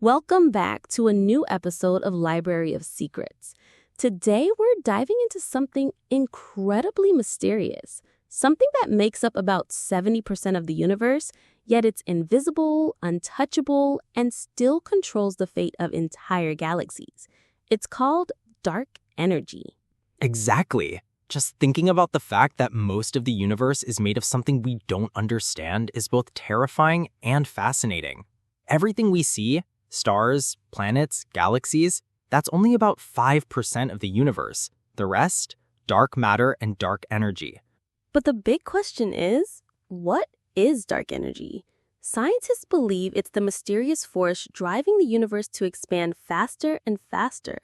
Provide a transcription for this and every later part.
Welcome back to a new episode of Library of Secrets. Today, we're diving into something incredibly mysterious, something that makes up about 70% of the universe, yet it's invisible, untouchable, and still controls the fate of entire galaxies. It's called dark energy. Exactly. Just thinking about the fact that most of the universe is made of something we don't understand is both terrifying and fascinating. Everything we see, stars, planets, galaxies, that's only about 5% of the universe. The rest, dark matter and dark energy. But the big question is, what is dark energy? Scientists believe it's the mysterious force driving the universe to expand faster and faster.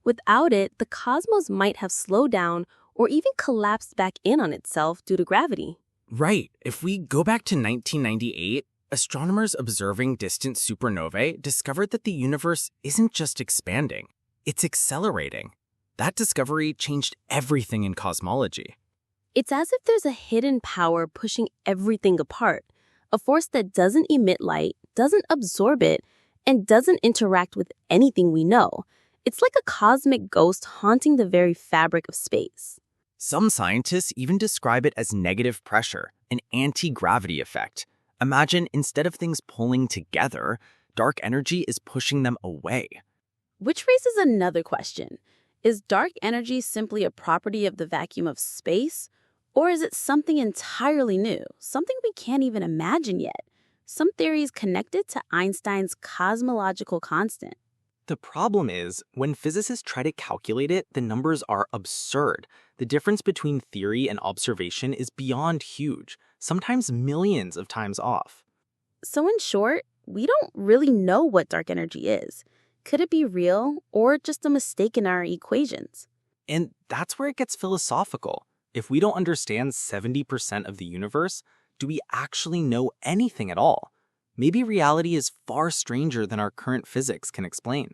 Without it, the cosmos might have slowed down or even collapsed back in on itself due to gravity. Right. If we go back to 1998, astronomers observing distant supernovae discovered that the universe isn't just expanding, it's accelerating. That discovery changed everything in cosmology. It's as if there's a hidden power pushing everything apart, a force that doesn't emit light, doesn't absorb it, and doesn't interact with anything we know. It's like a cosmic ghost haunting the very fabric of space. Some scientists even describe it as negative pressure, an anti-gravity effect. Imagine instead of things pulling together, dark energy is pushing them away. Which raises another question. Is dark energy simply a property of the vacuum of space? Or is it something entirely new, something we can't even imagine yet? Some theories connect it to Einstein's cosmological constant. The problem is, when physicists try to calculate it, the numbers are absurd. The difference between theory and observation is beyond huge, sometimes millions of times off. So in short, we don't really know what dark energy is. Could it be real or just a mistake in our equations? And that's where it gets philosophical. If we don't understand 70% of the universe, do we actually know anything at all? Maybe reality is far stranger than our current physics can explain.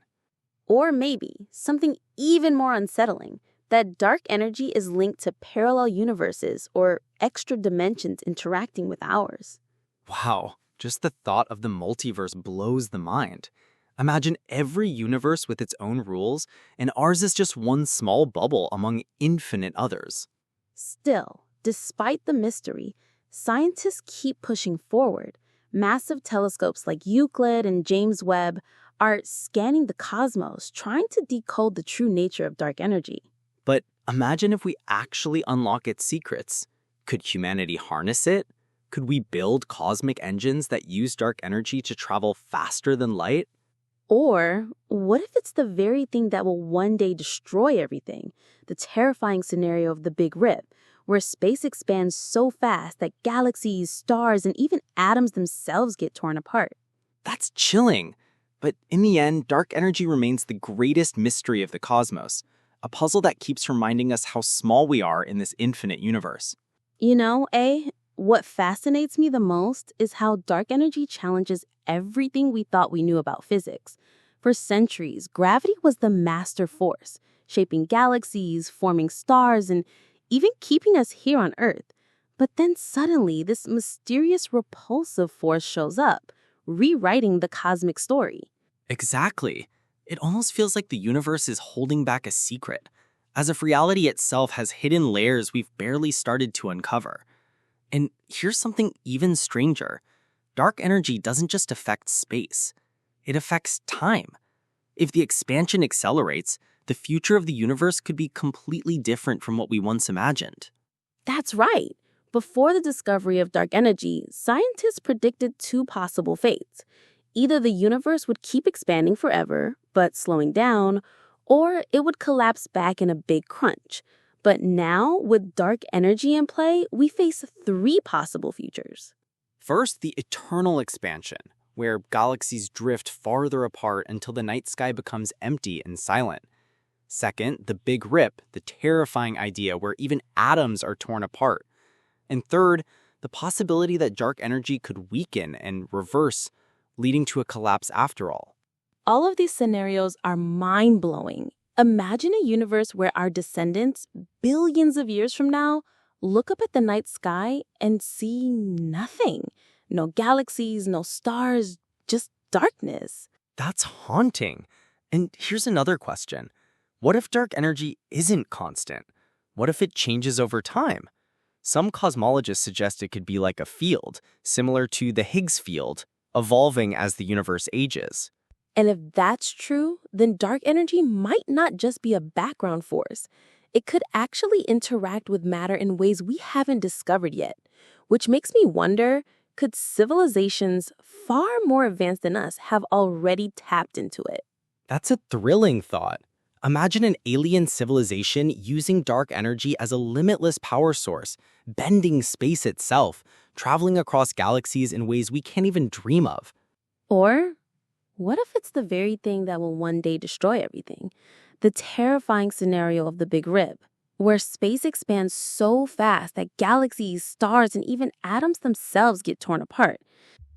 Or maybe, something even more unsettling, that dark energy is linked to parallel universes or extra dimensions interacting with ours. Wow, just the thought of the multiverse blows the mind. Imagine every universe with its own rules, and ours is just one small bubble among infinite others. Still, despite the mystery, scientists keep pushing forward. Massive telescopes like Euclid and James Webb are scanning the cosmos, trying to decode the true nature of dark energy. But imagine if we actually unlock its secrets. Could humanity harness it? Could we build cosmic engines that use dark energy to travel faster than light? Or what if it's the very thing that will one day destroy everything? The terrifying scenario of the Big Rip, where space expands so fast that galaxies, stars, and even atoms themselves get torn apart. That's chilling. But in the end, dark energy remains the greatest mystery of the cosmos, a puzzle that keeps reminding us how small we are in this infinite universe. You know, what fascinates me the most is how dark energy challenges everything we thought we knew about physics. For centuries, gravity was the master force, shaping galaxies, forming stars, and even keeping us here on Earth. But then suddenly, this mysterious repulsive force shows up, rewriting the cosmic story. Exactly. It almost feels like the universe is holding back a secret, as if reality itself has hidden layers we've barely started to uncover. And here's something even stranger. Dark energy doesn't just affect space. It affects time. If the expansion accelerates, the future of the universe could be completely different from what we once imagined. That's right. Before the discovery of dark energy, scientists predicted two possible fates. Either the universe would keep expanding forever, but slowing down, or it would collapse back in a big crunch. But now, with dark energy in play, we face three possible futures. First, the eternal expansion, where galaxies drift farther apart until the night sky becomes empty and silent. Second, the Big Rip, the terrifying idea where even atoms are torn apart. And third, the possibility that dark energy could weaken and reverse, leading to a collapse after all. All of these scenarios are mind-blowing. Imagine a universe where our descendants, billions of years from now, look up at the night sky and see nothing. No galaxies, no stars, just darkness. That's haunting. And here's another question. What if dark energy isn't constant? What if it changes over time? Some cosmologists suggest it could be like a field, similar to the Higgs field, evolving as the universe ages. And if that's true, then dark energy might not just be a background force. It could actually interact with matter in ways we haven't discovered yet, which makes me wonder, could civilizations far more advanced than us have already tapped into it? That's a thrilling thought. Imagine an alien civilization using dark energy as a limitless power source, bending space itself, traveling across galaxies in ways we can't even dream of. Or what if it's the very thing that will one day destroy everything? The terrifying scenario of the Big Rip, where space expands so fast that galaxies, stars, and even atoms themselves get torn apart.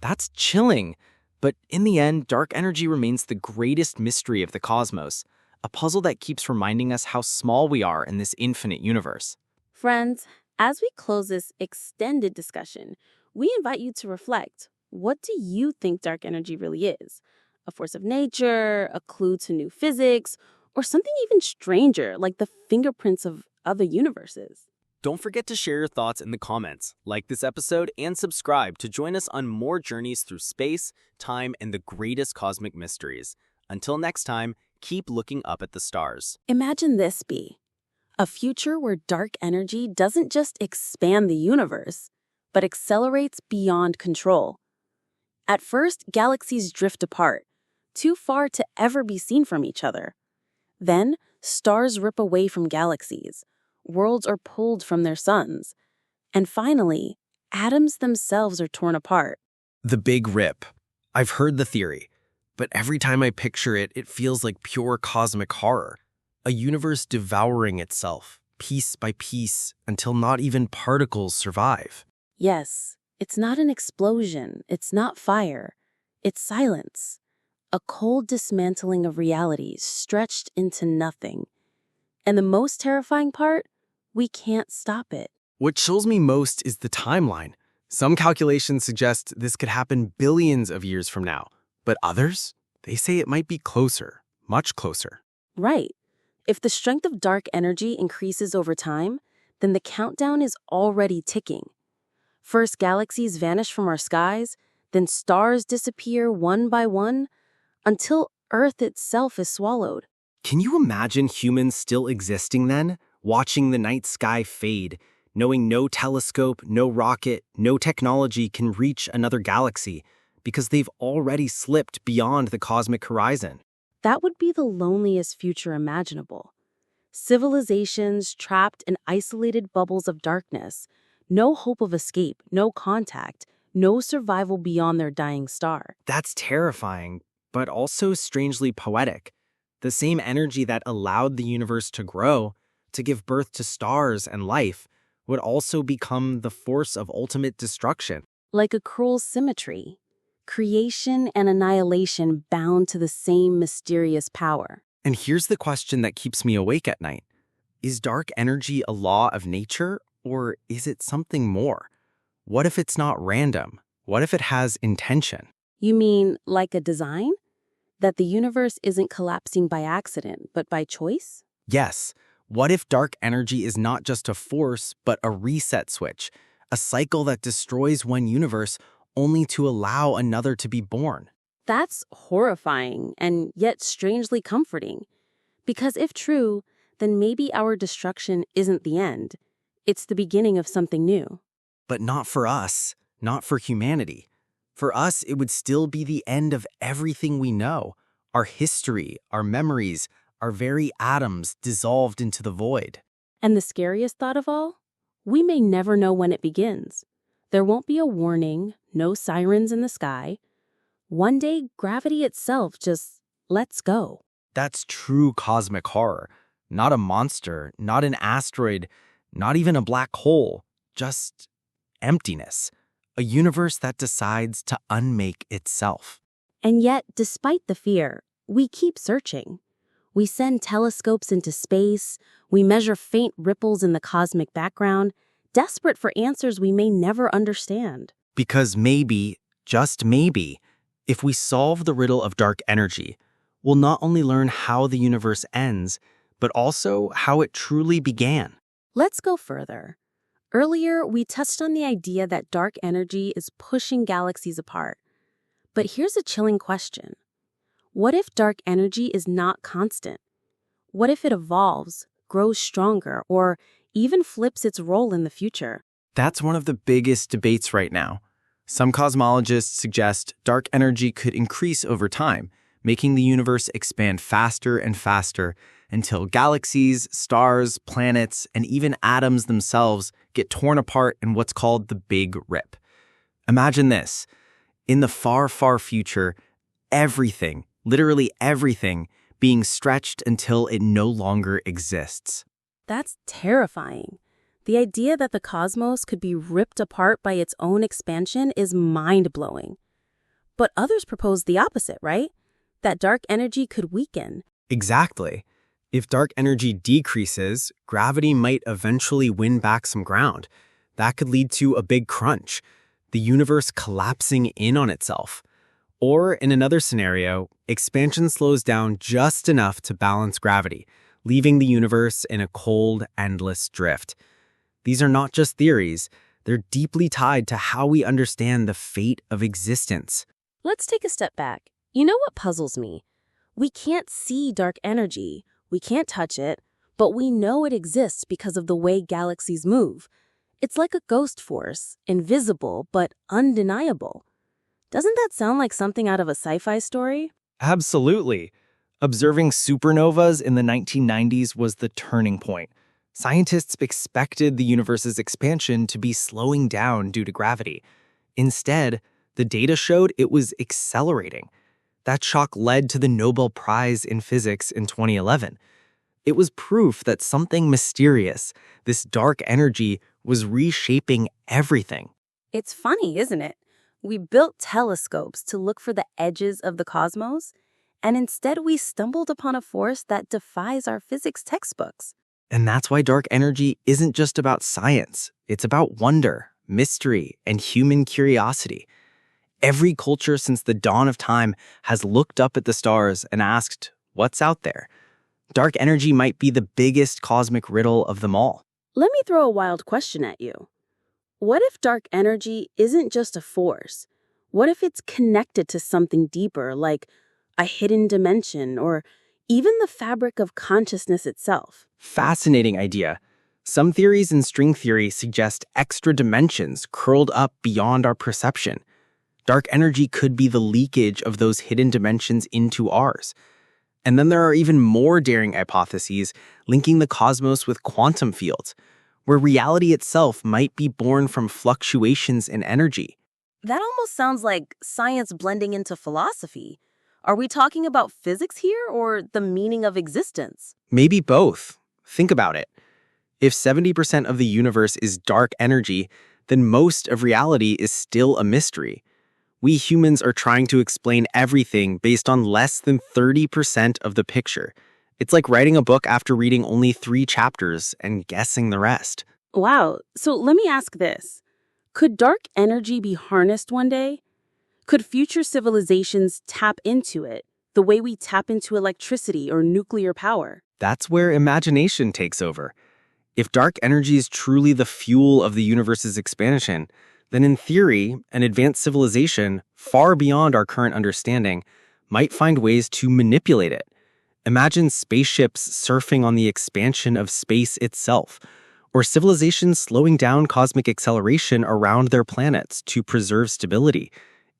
That's chilling. But in the end, dark energy remains the greatest mystery of the cosmos, a puzzle that keeps reminding us how small we are in this infinite universe. Friends, as we close this extended discussion, we invite you to reflect. What do you think dark energy really is? A force of nature, a clue to new physics, or something even stranger like the fingerprints of other universes? Don't forget to share your thoughts in the comments, like this episode, and subscribe to join us on more journeys through space, time, and the greatest cosmic mysteries. Until next time, keep looking up at the stars. Imagine this be a future where dark energy doesn't just expand the universe, but accelerates beyond control. At first, galaxies drift apart, too far to ever be seen from each other. Then, stars rip away from galaxies, worlds are pulled from their suns, and finally, atoms themselves are torn apart. The Big Rip. I've heard the theory, but every time I picture it, it feels like pure cosmic horror. A universe devouring itself, piece by piece, until not even particles survive. Yes, it's not an explosion, it's not fire, it's silence. A cold dismantling of reality stretched into nothing. And the most terrifying part? We can't stop it. What chills me most is the timeline. Some calculations suggest this could happen billions of years from now, but others, they say it might be closer, much closer. Right. If the strength of dark energy increases over time, then the countdown is already ticking. First, galaxies vanish from our skies, then stars disappear one by one, until Earth itself is swallowed. Can you imagine humans still existing then, watching the night sky fade, knowing no telescope, no rocket, no technology can reach another galaxy because they've already slipped beyond the cosmic horizon? That would be the loneliest future imaginable. Civilizations trapped in isolated bubbles of darkness, no hope of escape, no contact, no survival beyond their dying star. That's terrifying, but also strangely poetic. The same energy that allowed the universe to grow, to give birth to stars and life, would also become the force of ultimate destruction. Like a cruel symmetry, creation and annihilation bound to the same mysterious power. And here's the question that keeps me awake at night. Is dark energy a law of nature, or is it something more? What if it's not random? What if it has intention? You mean like a design? That the universe isn't collapsing by accident, but by choice? Yes. What if dark energy is not just a force, but a reset switch? A cycle that destroys one universe only to allow another to be born? That's horrifying and yet strangely comforting. Because if true, then maybe our destruction isn't the end. It's the beginning of something new. But not for us, not for humanity. For us, it would still be the end of everything we know. Our history, our memories, our very atoms dissolved into the void. And the scariest thought of all? We may never know when it begins. There won't be a warning, no sirens in the sky. One day, gravity itself just lets go. That's true cosmic horror. Not a monster, not an asteroid, not even a black hole. Just emptiness. A universe that decides to unmake itself. And yet, despite the fear, we keep searching. We send telescopes into space, we measure faint ripples in the cosmic background, desperate for answers we may never understand. Because maybe, just maybe, If we solve the riddle of dark energy, we'll not only learn how the universe ends, but also how it truly began. Let's go further. Earlier, we touched on the idea that dark energy is pushing galaxies apart. But here's a chilling question. What if dark energy is not constant? What if it evolves, grows stronger, or even flips its role in the future? That's one of the biggest debates right now. Some cosmologists suggest dark energy could increase over time, making the universe expand faster and faster until galaxies, stars, planets, and even atoms themselves get torn apart in what's called the Big Rip. Imagine this. In the far, far future, everything, literally everything, being stretched until it no longer exists. That's terrifying. The idea that the cosmos could be ripped apart by its own expansion is mind-blowing. But others propose the opposite, right? That dark energy could weaken. Exactly. If dark energy decreases, gravity might eventually win back some ground. That could lead to a big crunch, the universe collapsing in on itself. Or in another scenario, expansion slows down just enough to balance gravity, leaving the universe in a cold, endless drift. These are not just theories, they're deeply tied to how we understand the fate of existence. Let's take a step back. You know what puzzles me? We can't see dark energy, we can't touch it, but we know it exists because of the way galaxies move. It's like a ghost force, invisible but undeniable. Doesn't that sound like something out of a sci-fi story? Absolutely. Observing supernovas in the 1990s was the turning point. Scientists expected the universe's expansion to be slowing down due to gravity. Instead, the data showed it was accelerating. That shock led to the Nobel Prize in Physics in 2011. It was proof that something mysterious, this dark energy, was reshaping everything. It's funny, isn't it? We built telescopes to look for the edges of the cosmos, and instead we stumbled upon a force that defies our physics textbooks. And that's why dark energy isn't just about science. It's about wonder, mystery, and human curiosity. Every culture since the dawn of time has looked up at the stars and asked, what's out there? Dark energy might be the biggest cosmic riddle of them all. Let me throw a wild question at you. What if dark energy isn't just a force? What if it's connected to something deeper, like a hidden dimension or even the fabric of consciousness itself? Fascinating idea. Some theories in string theory suggest extra dimensions curled up beyond our perception. Dark energy could be the leakage of those hidden dimensions into ours. And then there are even more daring hypotheses linking the cosmos with quantum fields, where reality itself might be born from fluctuations in energy. That almost sounds like science blending into philosophy. Are we talking about physics here or the meaning of existence? Maybe both. Think about it. If 70% of the universe is dark energy, then most of reality is still a mystery. We humans are trying to explain everything based on less than 30% of the picture. It's like writing a book after reading only 3 chapters and guessing the rest. Wow, so let me ask this. Could dark energy be harnessed one day? Could future civilizations tap into it, the way we tap into electricity or nuclear power? That's where imagination takes over. If dark energy is truly the fuel of the universe's expansion, then in theory, an advanced civilization, far beyond our current understanding, might find ways to manipulate it. Imagine spaceships surfing on the expansion of space itself, or civilizations slowing down cosmic acceleration around their planets to preserve stability.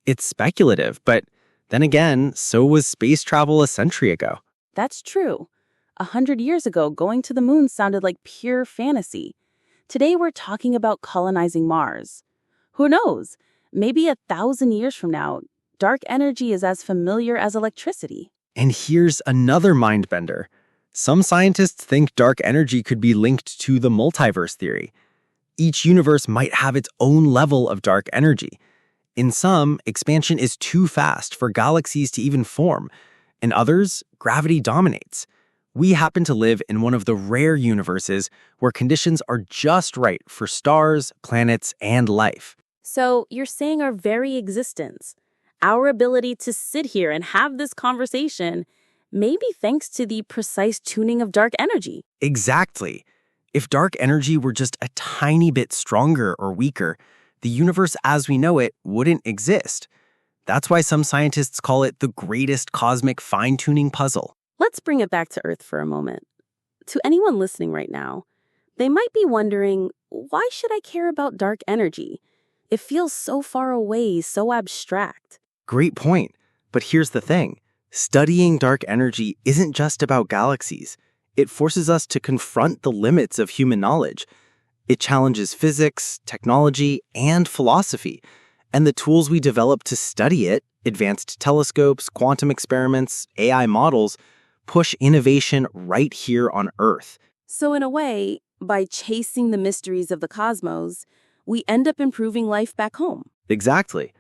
It's speculative, but then again, so was space travel a century ago. That's true. 100 years ago, going to the moon sounded like pure fantasy. Today, we're talking about colonizing Mars. Who knows? Maybe 1,000 years from now, dark energy is as familiar as electricity. And here's another mind-bender. Some scientists think dark energy could be linked to the multiverse theory. Each universe might have its own level of dark energy. In some, expansion is too fast for galaxies to even form. In others, gravity dominates. We happen to live in one of the rare universes where conditions are just right for stars, planets, and life. So you're saying our very existence, Our ability to sit here and have this conversation may be thanks to the precise tuning of dark energy. Exactly. If dark energy were just a tiny bit stronger or weaker, the universe as we know it wouldn't exist. That's why some scientists call it the greatest cosmic fine-tuning puzzle. Let's bring it back to Earth for a moment. To anyone listening right now, they might be wondering, why should I care about dark energy? It feels so far away, so abstract. Great point. But here's the thing. Studying dark energy isn't just about galaxies. It forces us to confront the limits of human knowledge. It challenges physics, technology, and philosophy. And the tools we develop to study it, advanced telescopes, quantum experiments, AI models, push innovation right here on Earth. So in a way, by chasing the mysteries of the cosmos, we end up improving life back home. Exactly.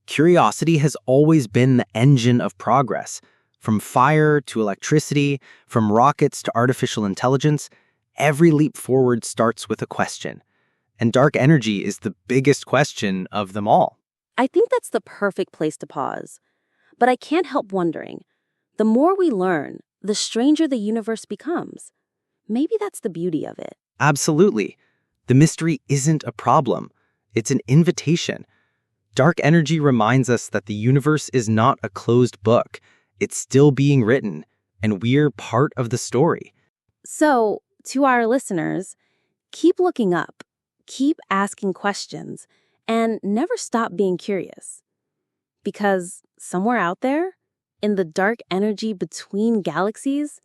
Curiosity has always been the engine of progress. From fire to electricity, from rockets to artificial intelligence, every leap forward starts with a question. And dark energy is the biggest question of them all. I think that's the perfect place to pause. But I can't help wondering, the more we learn, the stranger the universe becomes. Maybe that's the beauty of it. Absolutely. The mystery isn't a problem. It's an invitation. Dark energy reminds us that the universe is not a closed book. It's still being written, and we're part of the story. So, to our listeners, keep looking up, keep asking questions, and never stop being curious. Because somewhere out there, in the dark energy between galaxies,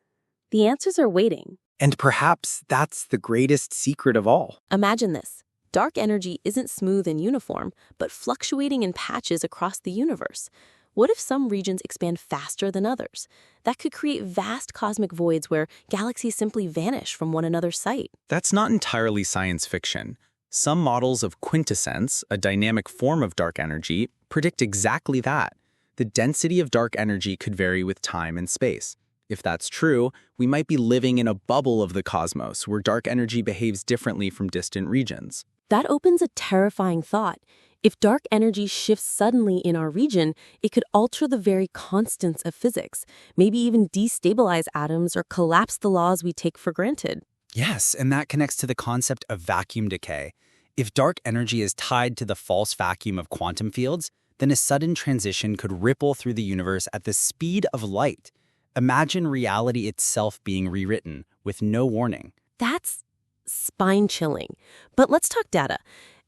the answers are waiting. And perhaps that's the greatest secret of all. Imagine this. Dark energy isn't smooth and uniform, but fluctuating in patches across the universe. What if some regions expand faster than others? That could create vast cosmic voids where galaxies simply vanish from one another's sight. That's not entirely science fiction. Some models of quintessence, a dynamic form of dark energy, predict exactly that. The density of dark energy could vary with time and space. If that's true, we might be living in a bubble of the cosmos where dark energy behaves differently from distant regions. That opens a terrifying thought. If dark energy shifts suddenly in our region, it could alter the very constants of physics, maybe even destabilize atoms or collapse the laws we take for granted. Yes, and that connects to the concept of vacuum decay. If dark energy is tied to the false vacuum of quantum fields, then a sudden transition could ripple through the universe at the speed of light. Imagine reality itself being rewritten with no warning. That's spine-chilling. But let's talk data.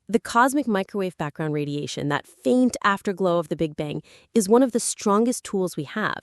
The cosmic microwave background radiation, that faint afterglow of the Big Bang, is one of the strongest tools we have.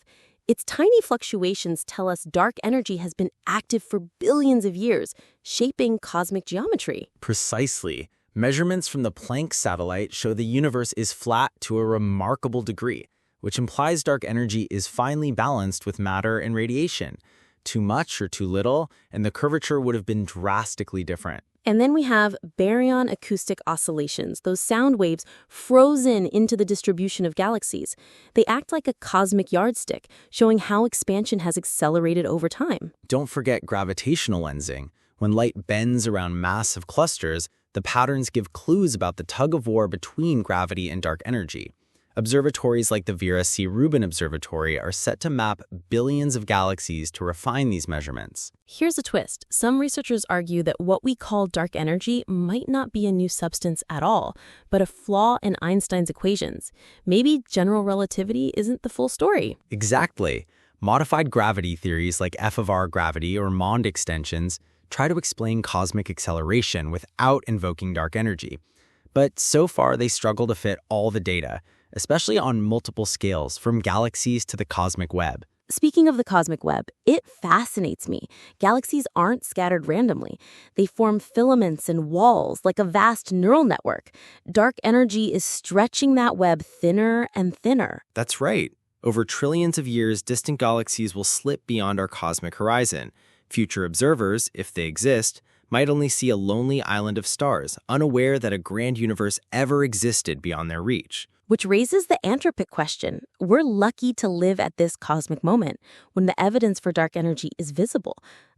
Its tiny fluctuations tell us dark energy has been active for billions of years, shaping cosmic geometry. Precisely. Measurements from the Planck satellite show the universe is flat to a remarkable degree, which implies dark energy is finely balanced with matter and radiation. Too much or too little, and the curvature would have been drastically different. And then we have baryon acoustic oscillations, those sound waves frozen into the distribution of galaxies. They act like a cosmic yardstick, showing how expansion has accelerated over time. Don't forget gravitational lensing. When light bends around massive clusters, the patterns give clues about the tug-of-war between gravity and dark energy. Observatories like the Vera C. Rubin Observatory are set to map billions of galaxies to refine these measurements. Here's a twist. Some researchers argue that what we call dark energy might not be a new substance at all, but a flaw in Einstein's equations. Maybe general relativity isn't the full story. Exactly. Modified gravity theories like F of R gravity or Mond extensions try to explain cosmic acceleration without invoking dark energy. But so far, they struggle to fit all the data, especially on multiple scales, from galaxies to the cosmic web. Speaking of the cosmic web, it fascinates me. Galaxies aren't scattered randomly. They form filaments and walls like a vast neural network. Dark energy is stretching that web thinner and thinner. That's right. Over trillions of years, distant galaxies will slip beyond our cosmic horizon. Future observers, if they exist, might only see a lonely island of stars, unaware that a grand universe ever existed beyond their reach. Which raises the anthropic question. We're lucky to live at this cosmic moment, when the evidence for dark energy is visible.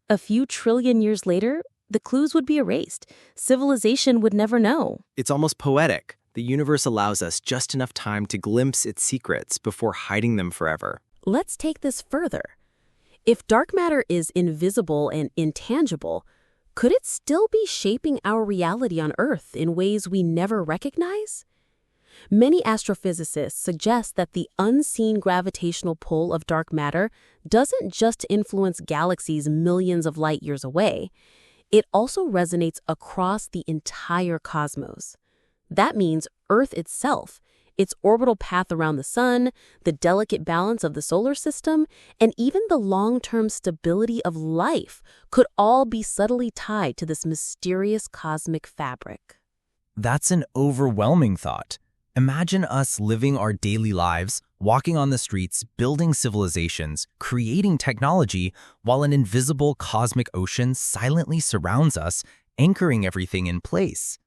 A few trillion years later, the clues would be erased. Civilization would never know. It's almost poetic. The universe allows us just enough time to glimpse its secrets before hiding them forever. Let's take this further. If dark matter is invisible and intangible, could it still be shaping our reality on Earth in ways we never recognize? Many astrophysicists suggest that the unseen gravitational pull of dark matter doesn't just influence galaxies millions of light years away. It also resonates across the entire cosmos. That means Earth itself, its orbital path around the sun, the delicate balance of the solar system, and even the long-term stability of life could all be subtly tied to this mysterious cosmic fabric. That's an overwhelming thought. Imagine us living our daily lives, walking on the streets, building civilizations, creating technology, while an invisible cosmic ocean silently surrounds us, anchoring everything in place.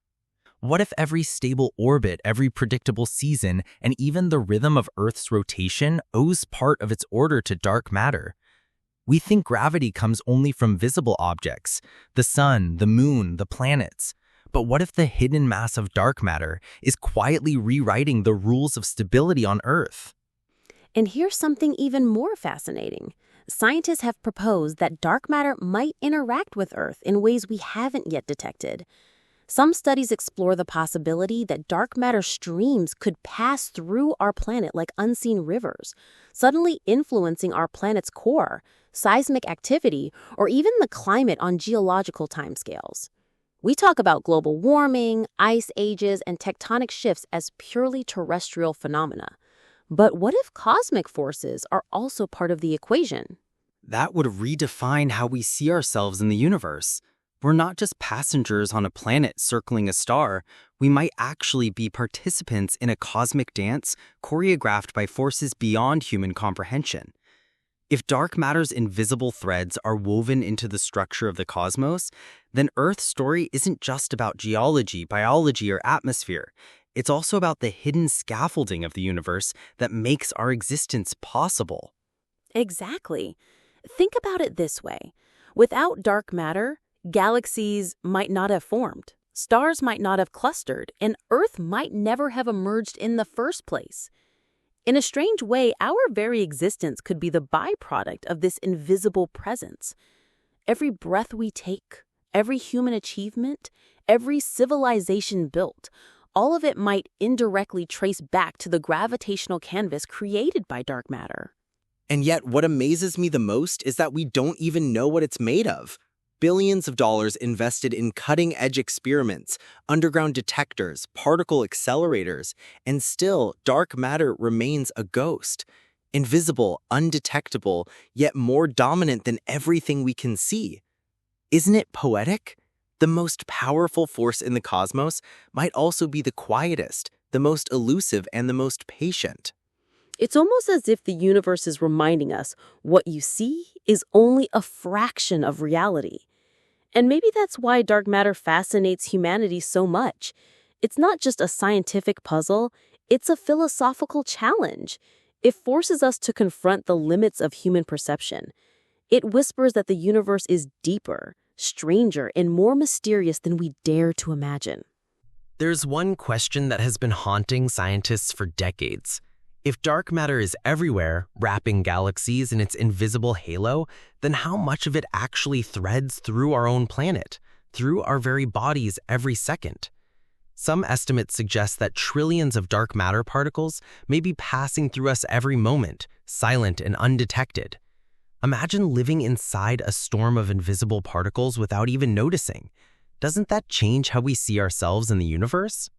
What if every stable orbit, every predictable season, and even the rhythm of Earth's rotation owes part of its order to dark matter? We think gravity comes only from visible objects, the sun, the moon, the planets. But what if the hidden mass of dark matter is quietly rewriting the rules of stability on Earth? And here's something even more fascinating. Scientists have proposed that dark matter might interact with Earth in ways we haven't yet detected. Some studies explore the possibility that dark matter streams could pass through our planet like unseen rivers, suddenly influencing our planet's core, seismic activity, or even the climate on geological timescales. We talk about global warming, ice ages, and tectonic shifts as purely terrestrial phenomena. But what if cosmic forces are also part of the equation? That would redefine how we see ourselves in the universe. We're not just passengers on a planet circling a star. We might actually be participants in a cosmic dance choreographed by forces beyond human comprehension. If dark matter's invisible threads are woven into the structure of the cosmos, then Earth's story isn't just about geology, biology, or atmosphere. It's also about the hidden scaffolding of the universe that makes our existence possible. Exactly. Think about it this way. Without dark matter, galaxies might not have formed, stars might not have clustered, and Earth might never have emerged in the first place. In a strange way, our very existence could be the byproduct of this invisible presence. Every breath we take, every human achievement, every civilization built, all of it might indirectly trace back to the gravitational canvas created by dark matter. And yet, what amazes me the most is that we don't even know what it's made of. Billions of dollars invested in cutting-edge experiments, underground detectors, particle accelerators, and still, dark matter remains a ghost. Invisible, undetectable, yet more dominant than everything we can see. Isn't it poetic? The most powerful force in the cosmos might also be the quietest, the most elusive, and the most patient. It's almost as if the universe is reminding us what you see is only a fraction of reality. And maybe that's why dark matter fascinates humanity so much. It's not just a scientific puzzle, it's a philosophical challenge. It forces us to confront the limits of human perception. It whispers that the universe is deeper, stranger, and more mysterious than we dare to imagine. There's one question that has been haunting scientists for decades. If dark matter is everywhere, wrapping galaxies in its invisible halo, then how much of it actually threads through our own planet, through our very bodies every second? Some estimates suggest that trillions of dark matter particles may be passing through us every moment, silent and undetected. Imagine living inside a storm of invisible particles without even noticing. Doesn't that change how we see ourselves in the universe?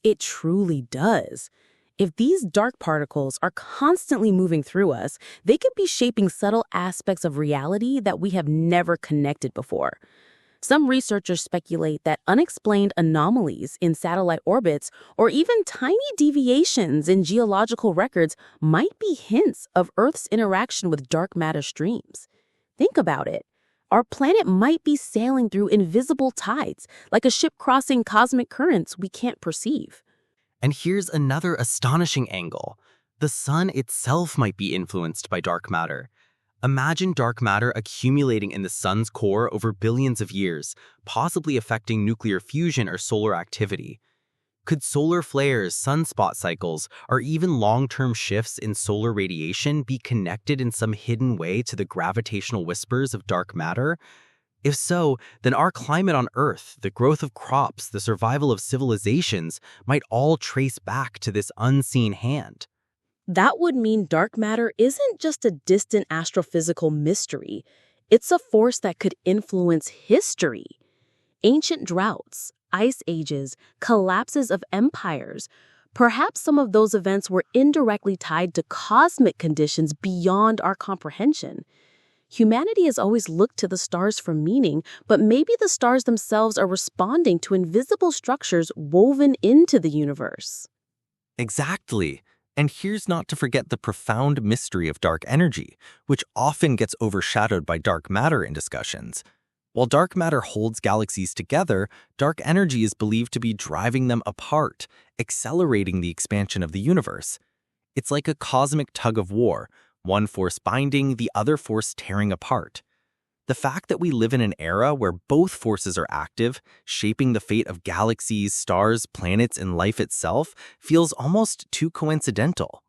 It truly does. If these dark particles are constantly moving through us, they could be shaping subtle aspects of reality that we have never connected before. Some researchers speculate that unexplained anomalies in satellite orbits or even tiny deviations in geological records might be hints of Earth's interaction with dark matter streams. Think about it. Our planet might be sailing through invisible tides, like a ship crossing cosmic currents we can't perceive. And here's another astonishing angle. The sun itself might be influenced by dark matter. Imagine dark matter accumulating in the sun's core over billions of years, possibly affecting nuclear fusion or solar activity. Could solar flares, sunspot cycles, or even long-term shifts in solar radiation be connected in some hidden way to the gravitational whispers of dark matter? If so, then our climate on Earth, the growth of crops, the survival of civilizations might all trace back to this unseen hand. That would mean dark matter isn't just a distant astrophysical mystery. It's a force that could influence history. Ancient droughts, ice ages, collapses of empires. Perhaps some of those events were indirectly tied to cosmic conditions beyond our comprehension. Humanity has always looked to the stars for meaning, but maybe the stars themselves are responding to invisible structures woven into the universe. Exactly. And here's not to forget the profound mystery of dark energy, which often gets overshadowed by dark matter in discussions. While dark matter holds galaxies together, dark energy is believed to be driving them apart, accelerating the expansion of the universe. It's like a cosmic tug of war, one force binding, the other force tearing apart. The fact that we live in an era where both forces are active, shaping the fate of galaxies, stars, planets, and life itself, feels almost too coincidental.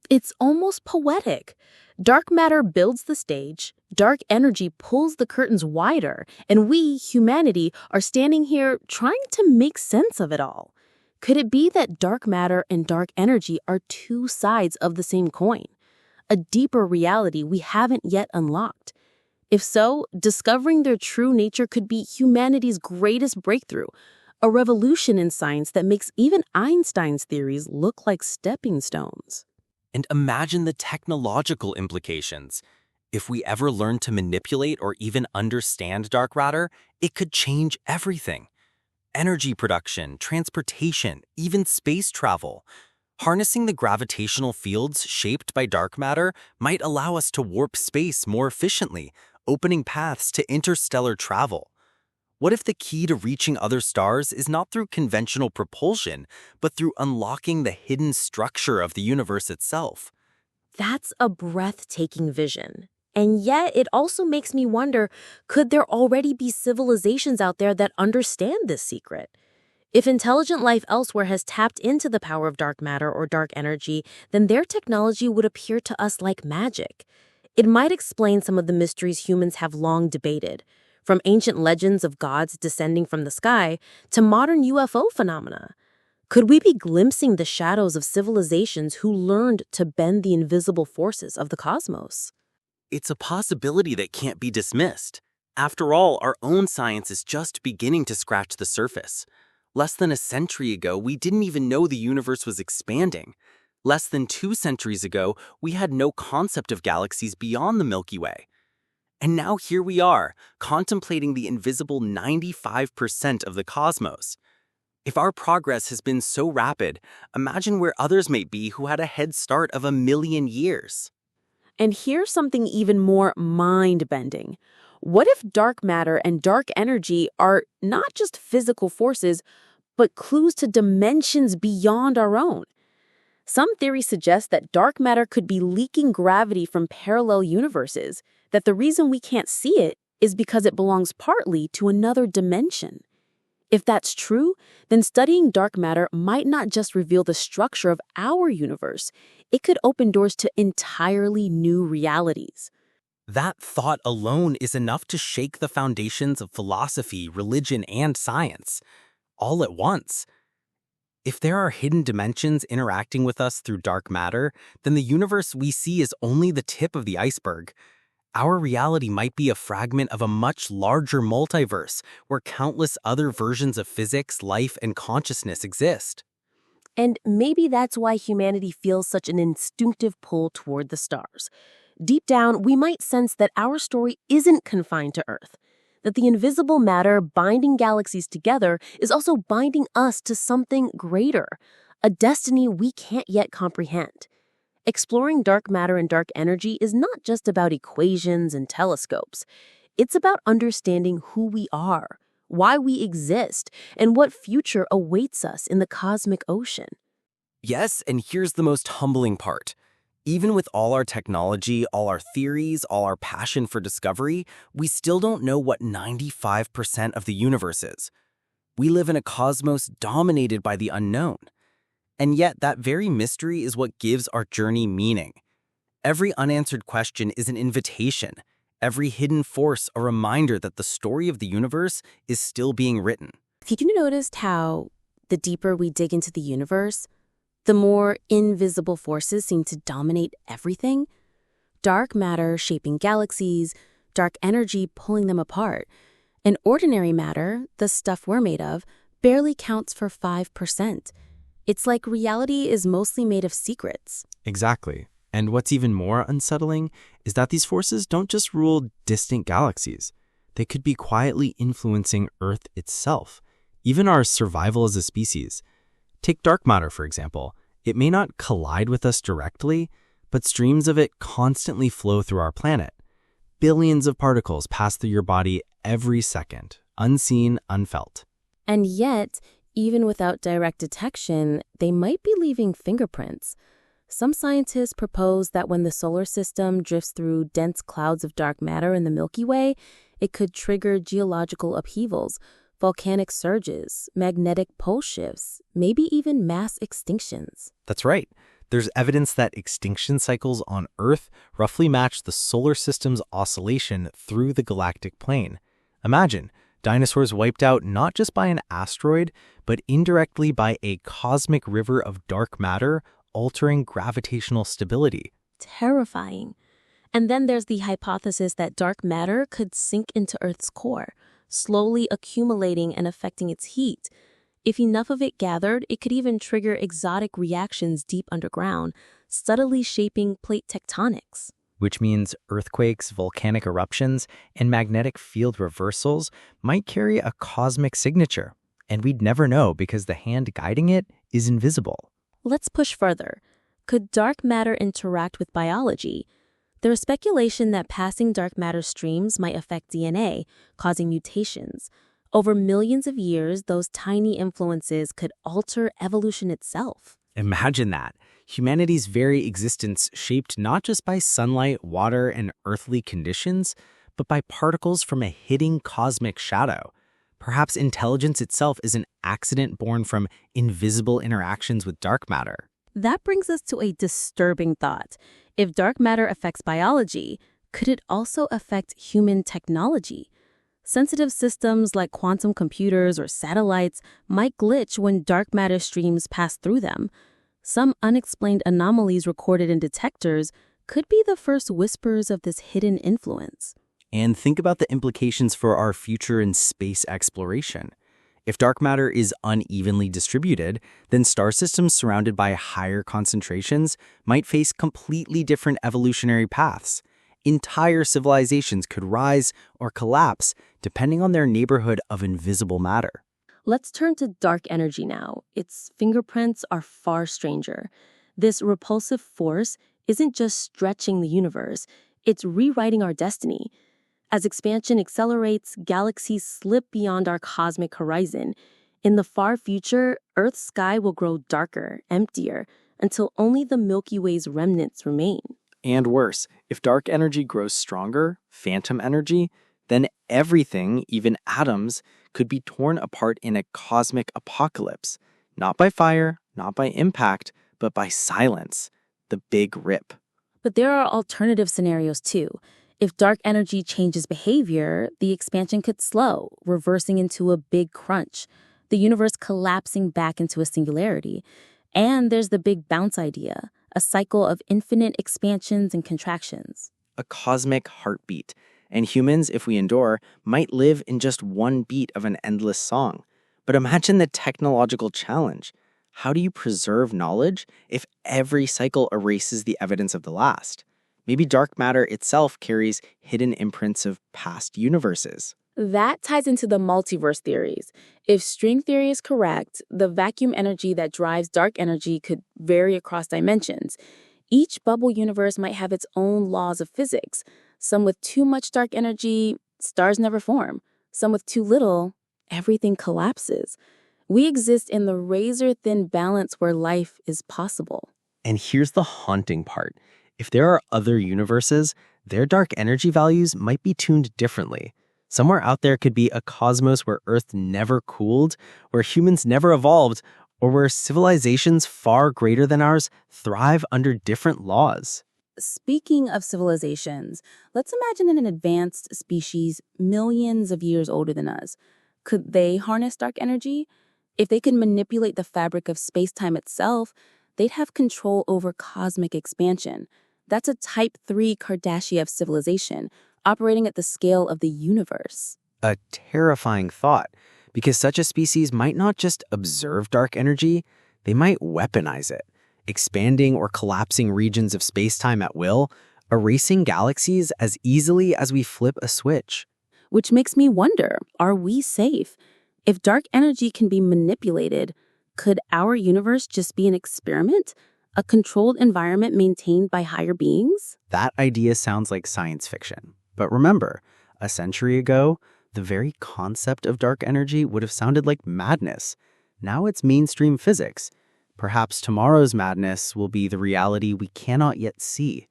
It's almost poetic. Dark matter builds the stage, dark energy pulls the curtains wider, and we, humanity, are standing here trying to make sense of it all. Could it be that dark matter and dark energy are two sides of the same coin? A deeper reality we haven't yet unlocked? If so, discovering their true nature could be humanity's greatest breakthrough, a revolution in science that makes even Einstein's theories look like stepping stones. And imagine the technological implications. If we ever learn to manipulate or even understand dark matter, it could change everything. Energy production, transportation, even space travel. Harnessing the gravitational fields shaped by dark matter might allow us to warp space more efficiently, opening paths to interstellar travel. What if the key to reaching other stars is not through conventional propulsion, but through unlocking the hidden structure of the universe itself? That's a breathtaking vision. And yet, it also makes me wonder, could there already be civilizations out there that understand this secret? If intelligent life elsewhere has tapped into the power of dark matter or dark energy, then their technology would appear to us like magic. It might explain some of the mysteries humans have long debated, from ancient legends of gods descending from the sky to modern UFO phenomena. Could we be glimpsing the shadows of civilizations who learned to bend the invisible forces of the cosmos? It's a possibility that can't be dismissed. After all, our own science is just beginning to scratch the surface. Less than a century ago, we didn't even know the universe was expanding. Less than 2 centuries ago, we had no concept of galaxies beyond the Milky Way. And now here we are, contemplating the invisible 95% of the cosmos. If our progress has been so rapid, imagine where others may be who had a head start of 1,000,000 years. And here's something even more mind-bending. What if dark matter and dark energy are not just physical forces, but clues to dimensions beyond our own? Some theories suggest that dark matter could be leaking gravity from parallel universes, that the reason we can't see it is because it belongs partly to another dimension. If that's true, then studying dark matter might not just reveal the structure of our universe, it could open doors to entirely new realities. That thought alone is enough to shake the foundations of philosophy, religion, and science, all at once. If there are hidden dimensions interacting with us through dark matter, then the universe we see is only the tip of the iceberg. Our reality might be a fragment of a much larger multiverse where countless other versions of physics, life, and consciousness exist. And maybe that's why humanity feels such an instinctive pull toward the stars. Deep down, we might sense that our story isn't confined to Earth, that the invisible matter binding galaxies together is also binding us to something greater, a destiny we can't yet comprehend. Exploring dark matter and dark energy is not just about equations and telescopes. It's about understanding who we are, why we exist, and what future awaits us in the cosmic ocean. Yes, and here's the most humbling part. Even with all our technology, all our theories, all our passion for discovery, we still don't know what 95% of the universe is. We live in a cosmos dominated by the unknown. And yet, that very mystery is what gives our journey meaning. Every unanswered question is an invitation. Every hidden force a reminder that the story of the universe is still being written. Have you noticed how the deeper we dig into the universe, the more invisible forces seem to dominate everything? Dark matter shaping galaxies, dark energy pulling them apart. And ordinary matter, the stuff we're made of, barely counts for 5%. It's like reality is mostly made of secrets. Exactly. And what's even more unsettling is that these forces don't just rule distant galaxies. They could be quietly influencing Earth itself, even our survival as a species. Take dark matter, for example. It may not collide with us directly, but streams of it constantly flow through our planet. Billions of particles pass through your body every second, unseen, unfelt. And yet, even without direct detection, they might be leaving fingerprints. Some scientists propose that when the solar system drifts through dense clouds of dark matter in the Milky Way, it could trigger geological upheavals, volcanic surges, magnetic pole shifts, maybe even mass extinctions. That's right. There's evidence that extinction cycles on Earth roughly match the solar system's oscillation through the galactic plane. Imagine, dinosaurs wiped out not just by an asteroid, but indirectly by a cosmic river of dark matter altering gravitational stability. Terrifying. And then there's the hypothesis that dark matter could sink into Earth's core, slowly accumulating and affecting its heat. If enough of it gathered, it could even trigger exotic reactions deep underground, subtly shaping plate tectonics. Which means earthquakes, volcanic eruptions, and magnetic field reversals might carry a cosmic signature. And we'd never know because the hand guiding it is invisible. Let's push further. Could dark matter interact with biology? There is speculation that passing dark matter streams might affect DNA, causing mutations. Over millions of years, those tiny influences could alter evolution itself. Imagine that. Humanity's very existence shaped not just by sunlight, water, and earthly conditions, but by particles from a hidden cosmic shadow. Perhaps intelligence itself is an accident born from invisible interactions with dark matter. That brings us to a disturbing thought. If dark matter affects biology, could it also affect human technology? Sensitive systems like quantum computers or satellites might glitch when dark matter streams pass through them. Some unexplained anomalies recorded in detectors could be the first whispers of this hidden influence. And think about the implications for our future in space exploration. If dark matter is unevenly distributed, then star systems surrounded by higher concentrations might face completely different evolutionary paths. Entire civilizations could rise or collapse depending on their neighborhood of invisible matter. Let's turn to dark energy now. Its fingerprints are far stranger. This repulsive force isn't just stretching the universe, it's rewriting our destiny. As expansion accelerates, galaxies slip beyond our cosmic horizon. In the far future, Earth's sky will grow darker, emptier, until only the Milky Way's remnants remain. And worse, if dark energy grows stronger, phantom energy, then everything, even atoms, could be torn apart in a cosmic apocalypse. Not by fire, not by impact, but by silence. The Big Rip. But there are alternative scenarios too. If dark energy changes behavior, the expansion could slow, reversing into a big crunch, the universe collapsing back into a singularity. And there's the big bounce idea, a cycle of infinite expansions and contractions. A cosmic heartbeat. And humans, if we endure, might live in just one beat of an endless song. But imagine the technological challenge. How do you preserve knowledge if every cycle erases the evidence of the last? Maybe dark matter itself carries hidden imprints of past universes. That ties into the multiverse theories. If string theory is correct, the vacuum energy that drives dark energy could vary across dimensions. Each bubble universe might have its own laws of physics. Some with too much dark energy, stars never form. Some with too little, everything collapses. We exist in the razor-thin balance where life is possible. And here's the haunting part. If there are other universes, their dark energy values might be tuned differently. Somewhere out there could be a cosmos where Earth never cooled, where humans never evolved, or where civilizations far greater than ours thrive under different laws. Speaking of civilizations, let's imagine an advanced species millions of years older than us. Could they harness dark energy? If they could manipulate the fabric of space-time itself, they'd have control over cosmic expansion. That's a Type 3 Kardashev civilization, operating at the scale of the universe. A terrifying thought, because such a species might not just observe dark energy, they might weaponize it, expanding or collapsing regions of space-time at will, erasing galaxies as easily as we flip a switch. Which makes me wonder, are we safe? If dark energy can be manipulated, could our universe just be an experiment? A controlled environment maintained by higher beings? That idea sounds like science fiction. But remember, a century ago, the very concept of dark energy would have sounded like madness. Now it's mainstream physics. Perhaps tomorrow's madness will be the reality we cannot yet see.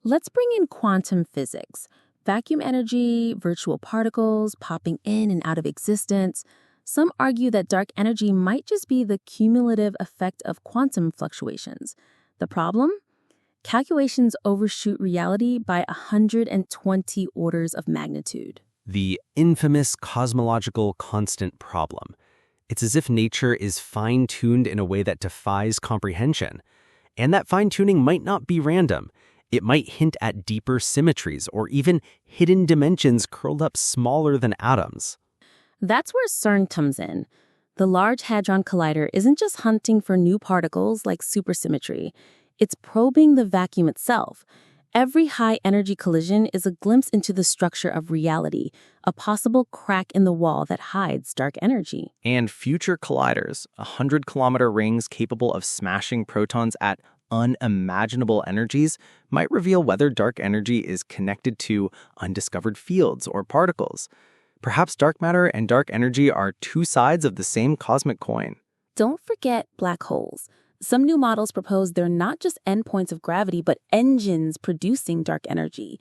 Let's bring in quantum physics. Vacuum energy, virtual particles popping in and out of existence. Some argue that dark energy might just be the cumulative effect of quantum fluctuations. The problem? Calculations overshoot reality by 120 orders of magnitude. The infamous cosmological constant problem. It's as if nature is fine-tuned in a way that defies comprehension. And that fine-tuning might not be random. It might hint at deeper symmetries or even hidden dimensions curled up smaller than atoms. That's where CERN comes in. The Large Hadron Collider isn't just hunting for new particles like supersymmetry. It's probing the vacuum itself. Every high-energy collision is a glimpse into the structure of reality, a possible crack in the wall that hides dark energy. And future colliders, 100-kilometer rings capable of smashing protons at unimaginable energies, might reveal whether dark energy is connected to undiscovered fields or particles. Perhaps dark matter and dark energy are two sides of the same cosmic coin. Don't forget black holes. Some new models propose they're not just endpoints of gravity, but engines producing dark energy.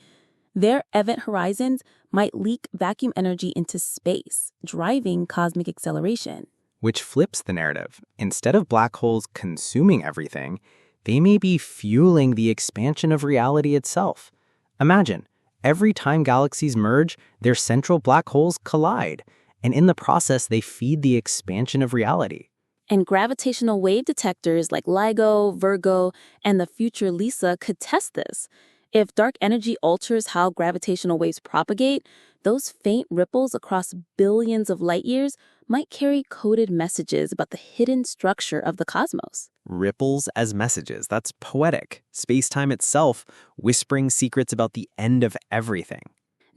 Their event horizons might leak vacuum energy into space, driving cosmic acceleration. Which flips the narrative. Instead of black holes consuming everything, they may be fueling the expansion of reality itself. Imagine, every time galaxies merge, their central black holes collide, and in the process, they feed the expansion of reality. And gravitational wave detectors like LIGO, Virgo, and the future LISA could test this. If dark energy alters how gravitational waves propagate, those faint ripples across billions of light years might carry coded messages about the hidden structure of the cosmos. Ripples as messages. That's poetic. Space-time itself whispering secrets about the end of everything.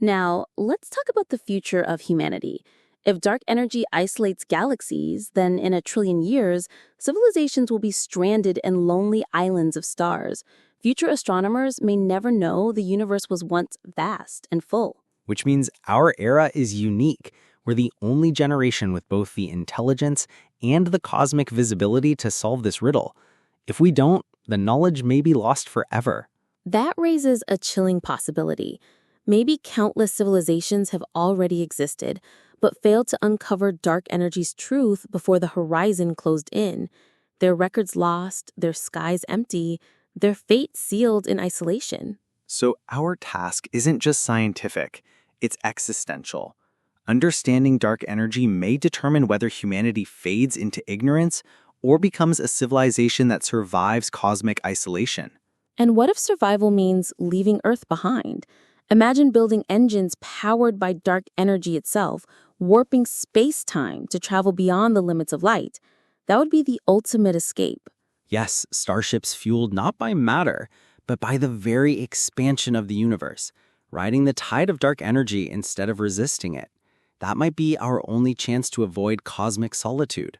Now, let's talk about the future of humanity. If dark energy isolates galaxies, then in 1 trillion years, civilizations will be stranded in lonely islands of stars. Future astronomers may never know the universe was once vast and full. Which means our era is unique. We're the only generation with both the intelligence and the cosmic visibility to solve this riddle. If we don't, the knowledge may be lost forever. That raises a chilling possibility. Maybe countless civilizations have already existed, but failed to uncover dark energy's truth before the horizon closed in. Their records lost, their skies empty, their fate sealed in isolation. So our task isn't just scientific, it's existential. Understanding dark energy may determine whether humanity fades into ignorance or becomes a civilization that survives cosmic isolation. And what if survival means leaving Earth behind? Imagine building engines powered by dark energy itself, warping space-time to travel beyond the limits of light. That would be the ultimate escape. Yes, starships fueled not by matter, but by the very expansion of the universe, riding the tide of dark energy instead of resisting it. That might be our only chance to avoid cosmic solitude.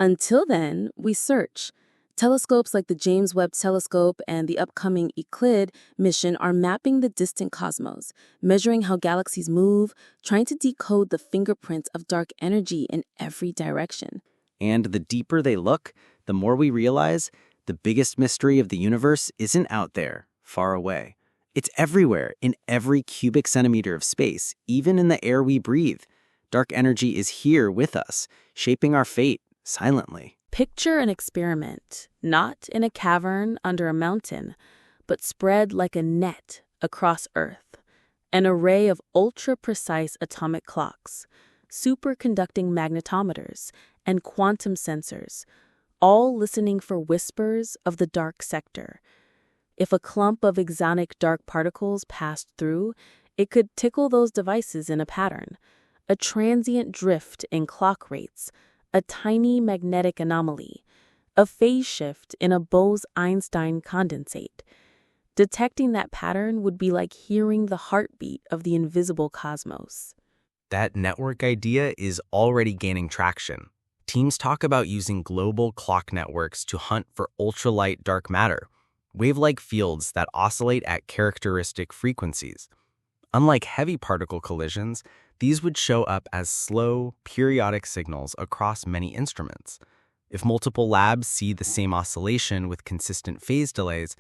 Until then, we search. Telescopes like the James Webb Telescope and the upcoming Euclid mission are mapping the distant cosmos, measuring how galaxies move, trying to decode the fingerprints of dark energy in every direction. And the deeper they look, the more we realize the biggest mystery of the universe isn't out there, far away. It's everywhere, in every cubic centimeter of space, even in the air we breathe. Dark energy is here with us, shaping our fate silently. Picture an experiment, not in a cavern under a mountain, but spread like a net across Earth. An array of ultra-precise atomic clocks, superconducting magnetometers, and quantum sensors, all listening for whispers of the dark sector. If a clump of exonic dark particles passed through, it could tickle those devices in a pattern, a transient drift in clock rates, a tiny magnetic anomaly, a phase shift in a Bose-Einstein condensate. Detecting that pattern would be like hearing the heartbeat of the invisible cosmos. That network idea is already gaining traction. Teams talk about using global clock networks to hunt for ultralight dark matter, wave-like fields that oscillate at characteristic frequencies. Unlike heavy particle collisions, these would show up as slow, periodic signals across many instruments. If multiple labs see the same oscillation with consistent phase delays,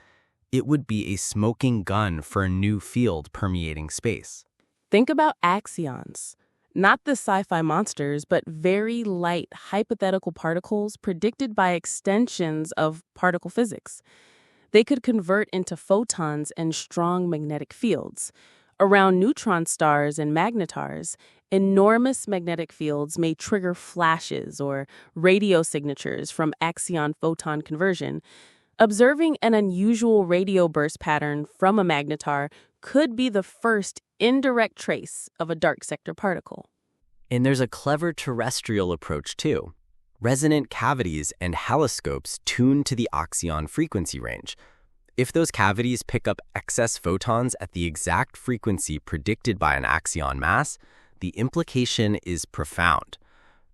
it would be a smoking gun for a new field permeating space. Think about axions. Not the sci-fi monsters, but very light hypothetical particles predicted by extensions of particle physics. They could convert into photons and strong magnetic fields. Around neutron stars and magnetars, enormous magnetic fields may trigger flashes or radio signatures from axion-photon conversion. Observing an unusual radio burst pattern from a magnetar could be the first indirect trace of a dark sector particle. And there's a clever terrestrial approach too. Resonant cavities and haloscopes tuned to the axion frequency range. If those cavities pick up excess photons at the exact frequency predicted by an axion mass, the implication is profound.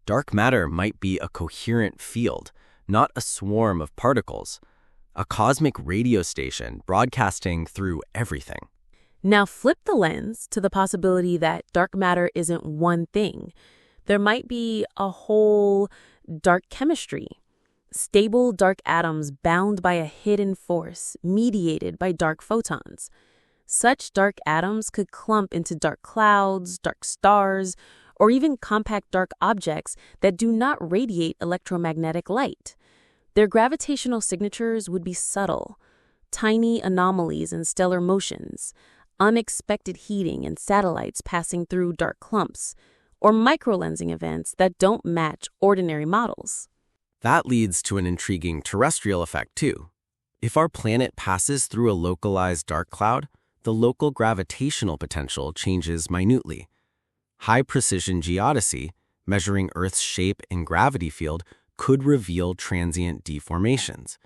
Dark matter might be a coherent field, not a swarm of particles. A cosmic radio station broadcasting through everything. Now flip the lens to the possibility that dark matter isn't one thing. There might be a whole dark chemistry. Stable dark atoms bound by a hidden force, mediated by dark photons. Such dark atoms could clump into dark clouds, dark stars, or even compact dark objects that do not radiate electromagnetic light. Their gravitational signatures would be subtle, tiny anomalies in stellar motions, unexpected heating and satellites passing through dark clumps, or microlensing events that don't match ordinary models. That leads to an intriguing terrestrial effect too. If our planet passes through a localized dark cloud, the local gravitational potential changes minutely. High-precision geodesy, measuring Earth's shape and gravity field, could reveal transient deformations.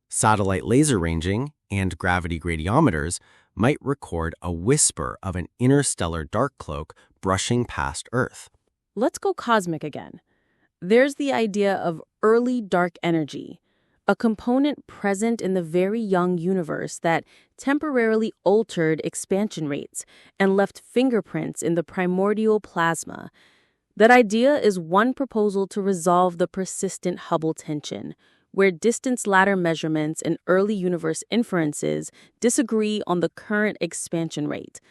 Satellite laser ranging and gravity gradiometers might record a whisper of an interstellar dark cloak brushing past Earth. Let's go cosmic again. There's the idea of early dark energy, a component present in the very young universe that temporarily altered expansion rates and left fingerprints in the primordial plasma. That idea is one proposal to resolve the persistent Hubble tension, where distance ladder measurements and early universe inferences disagree on the current expansion rate.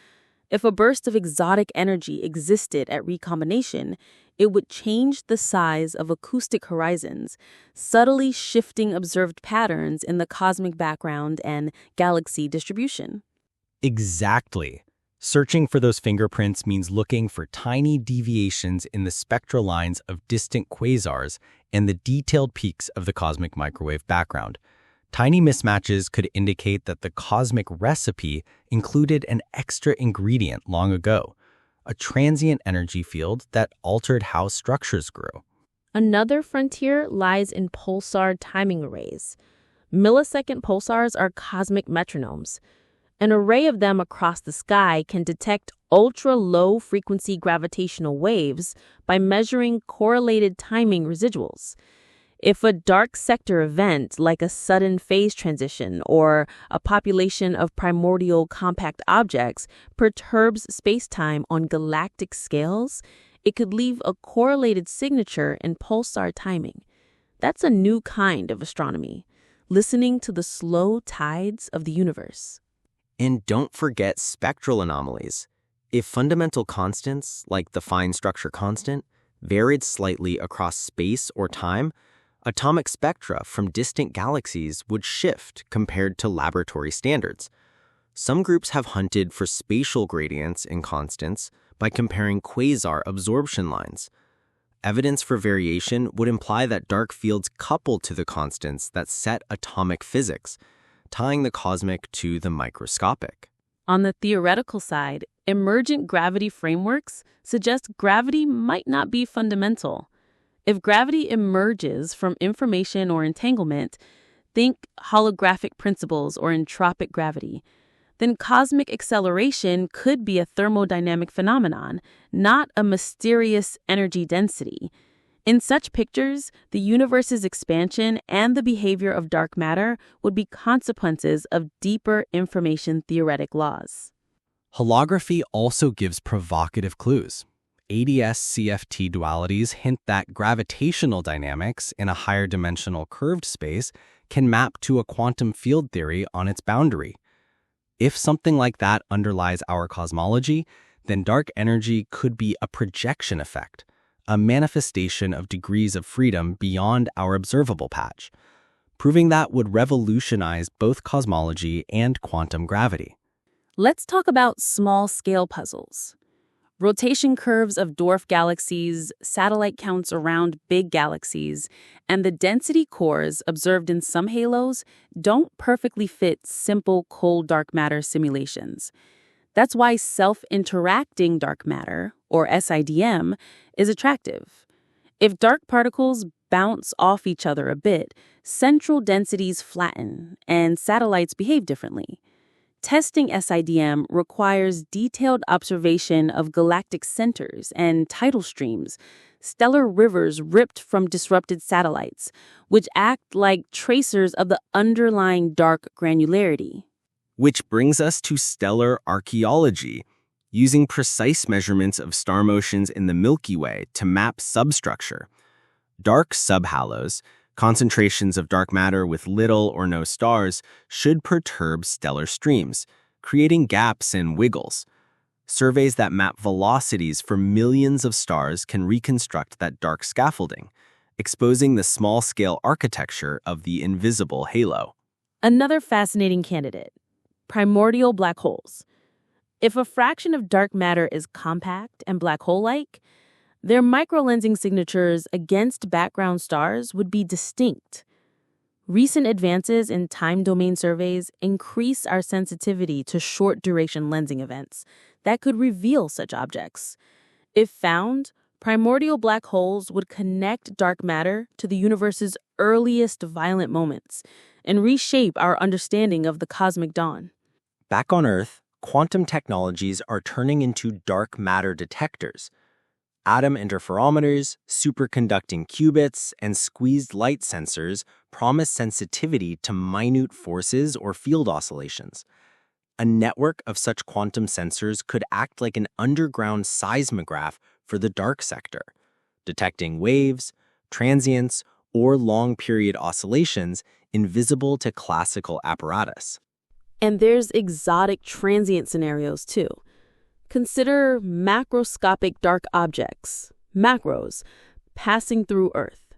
If a burst of exotic energy existed at recombination, it would change the size of acoustic horizons, subtly shifting observed patterns in the cosmic background and galaxy distribution. Exactly. Searching for those fingerprints means looking for tiny deviations in the spectral lines of distant quasars and the detailed peaks of the cosmic microwave background. Tiny mismatches could indicate that the cosmic recipe included an extra ingredient long ago, a transient energy field that altered how structures grew. Another frontier lies in pulsar timing arrays. Millisecond pulsars are cosmic metronomes. An array of them across the sky can detect ultra-low frequency gravitational waves by measuring correlated timing residuals. If a dark sector event, like a sudden phase transition or a population of primordial compact objects, perturbs spacetime on galactic scales, it could leave a correlated signature in pulsar timing. That's a new kind of astronomy, listening to the slow tides of the universe. And don't forget spectral anomalies. If fundamental constants, like the fine structure constant, varied slightly across space or time, atomic spectra from distant galaxies would shift compared to laboratory standards. Some groups have hunted for spatial gradients in constants by comparing quasar absorption lines. Evidence for variation would imply that dark fields couple to the constants that set atomic physics, tying the cosmic to the microscopic. On the theoretical side, emergent gravity frameworks suggest gravity might not be fundamental. If gravity emerges from information or entanglement, think holographic principles or entropic gravity, then cosmic acceleration could be a thermodynamic phenomenon, not a mysterious energy density. In such pictures, the universe's expansion and the behavior of dark matter would be consequences of deeper information theoretic laws. Holography also gives provocative clues. ADS-CFT dualities hint that gravitational dynamics in a higher dimensional curved space can map to a quantum field theory on its boundary. If something like that underlies our cosmology, then dark energy could be a projection effect, a manifestation of degrees of freedom beyond our observable patch. Proving that would revolutionize both cosmology and quantum gravity. Let's talk about small-scale puzzles. Rotation curves of dwarf galaxies, satellite counts around big galaxies, and the density cores observed in some halos don't perfectly fit simple cold dark matter simulations. That's why self-interacting dark matter, or SIDM, is attractive. If dark particles bounce off each other a bit, central densities flatten and satellites behave differently. Testing SIDM requires detailed observation of galactic centers and tidal streams, stellar rivers ripped from disrupted satellites, which act like tracers of the underlying dark granularity. Which brings us to stellar archaeology, using precise measurements of star motions in the Milky Way to map substructure. Dark subhalos, concentrations of dark matter with little or no stars, should perturb stellar streams, creating gaps and wiggles. Surveys that map velocities for millions of stars can reconstruct that dark scaffolding, exposing the small-scale architecture of the invisible halo. Another fascinating candidate: primordial black holes. If a fraction of dark matter is compact and black hole-like, their microlensing signatures against background stars would be distinct. Recent advances in time domain surveys increase our sensitivity to short-duration lensing events that could reveal such objects. If found, primordial black holes would connect dark matter to the universe's earliest violent moments and reshape our understanding of the cosmic dawn. Back on Earth, quantum technologies are turning into dark matter detectors. Atom interferometers, superconducting qubits, and squeezed light sensors promise sensitivity to minute forces or field oscillations. A network of such quantum sensors could act like an underground seismograph for the dark sector, detecting waves, transients, or long-period oscillations invisible to classical apparatus. And there's exotic transient scenarios, too. Consider macroscopic dark objects, macros, passing through Earth.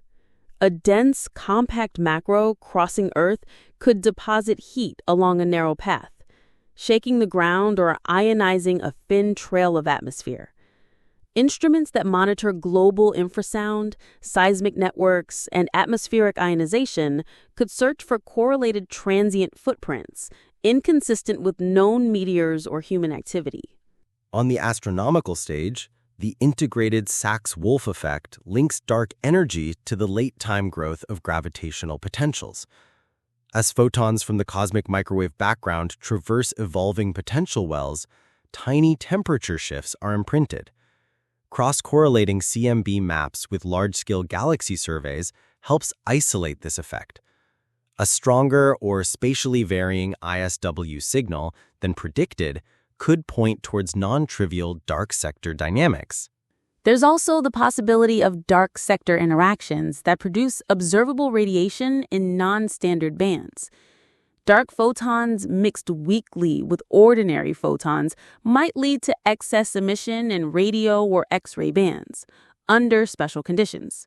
A dense, compact macro crossing Earth could deposit heat along a narrow path, shaking the ground or ionizing a thin trail of atmosphere. Instruments that monitor global infrasound, seismic networks, and atmospheric ionization could search for correlated transient footprints, inconsistent with known meteors or human activity. On the astronomical stage, the integrated Sachs-Wolf effect links dark energy to the late-time growth of gravitational potentials. As photons from the cosmic microwave background traverse evolving potential wells, tiny temperature shifts are imprinted. Cross-correlating CMB maps with large-scale galaxy surveys helps isolate this effect. A stronger or spatially varying ISW signal than predicted could point towards non-trivial dark sector dynamics. There's also the possibility of dark sector interactions that produce observable radiation in non-standard bands. Dark photons mixed weakly with ordinary photons might lead to excess emission in radio or X-ray bands, under special conditions.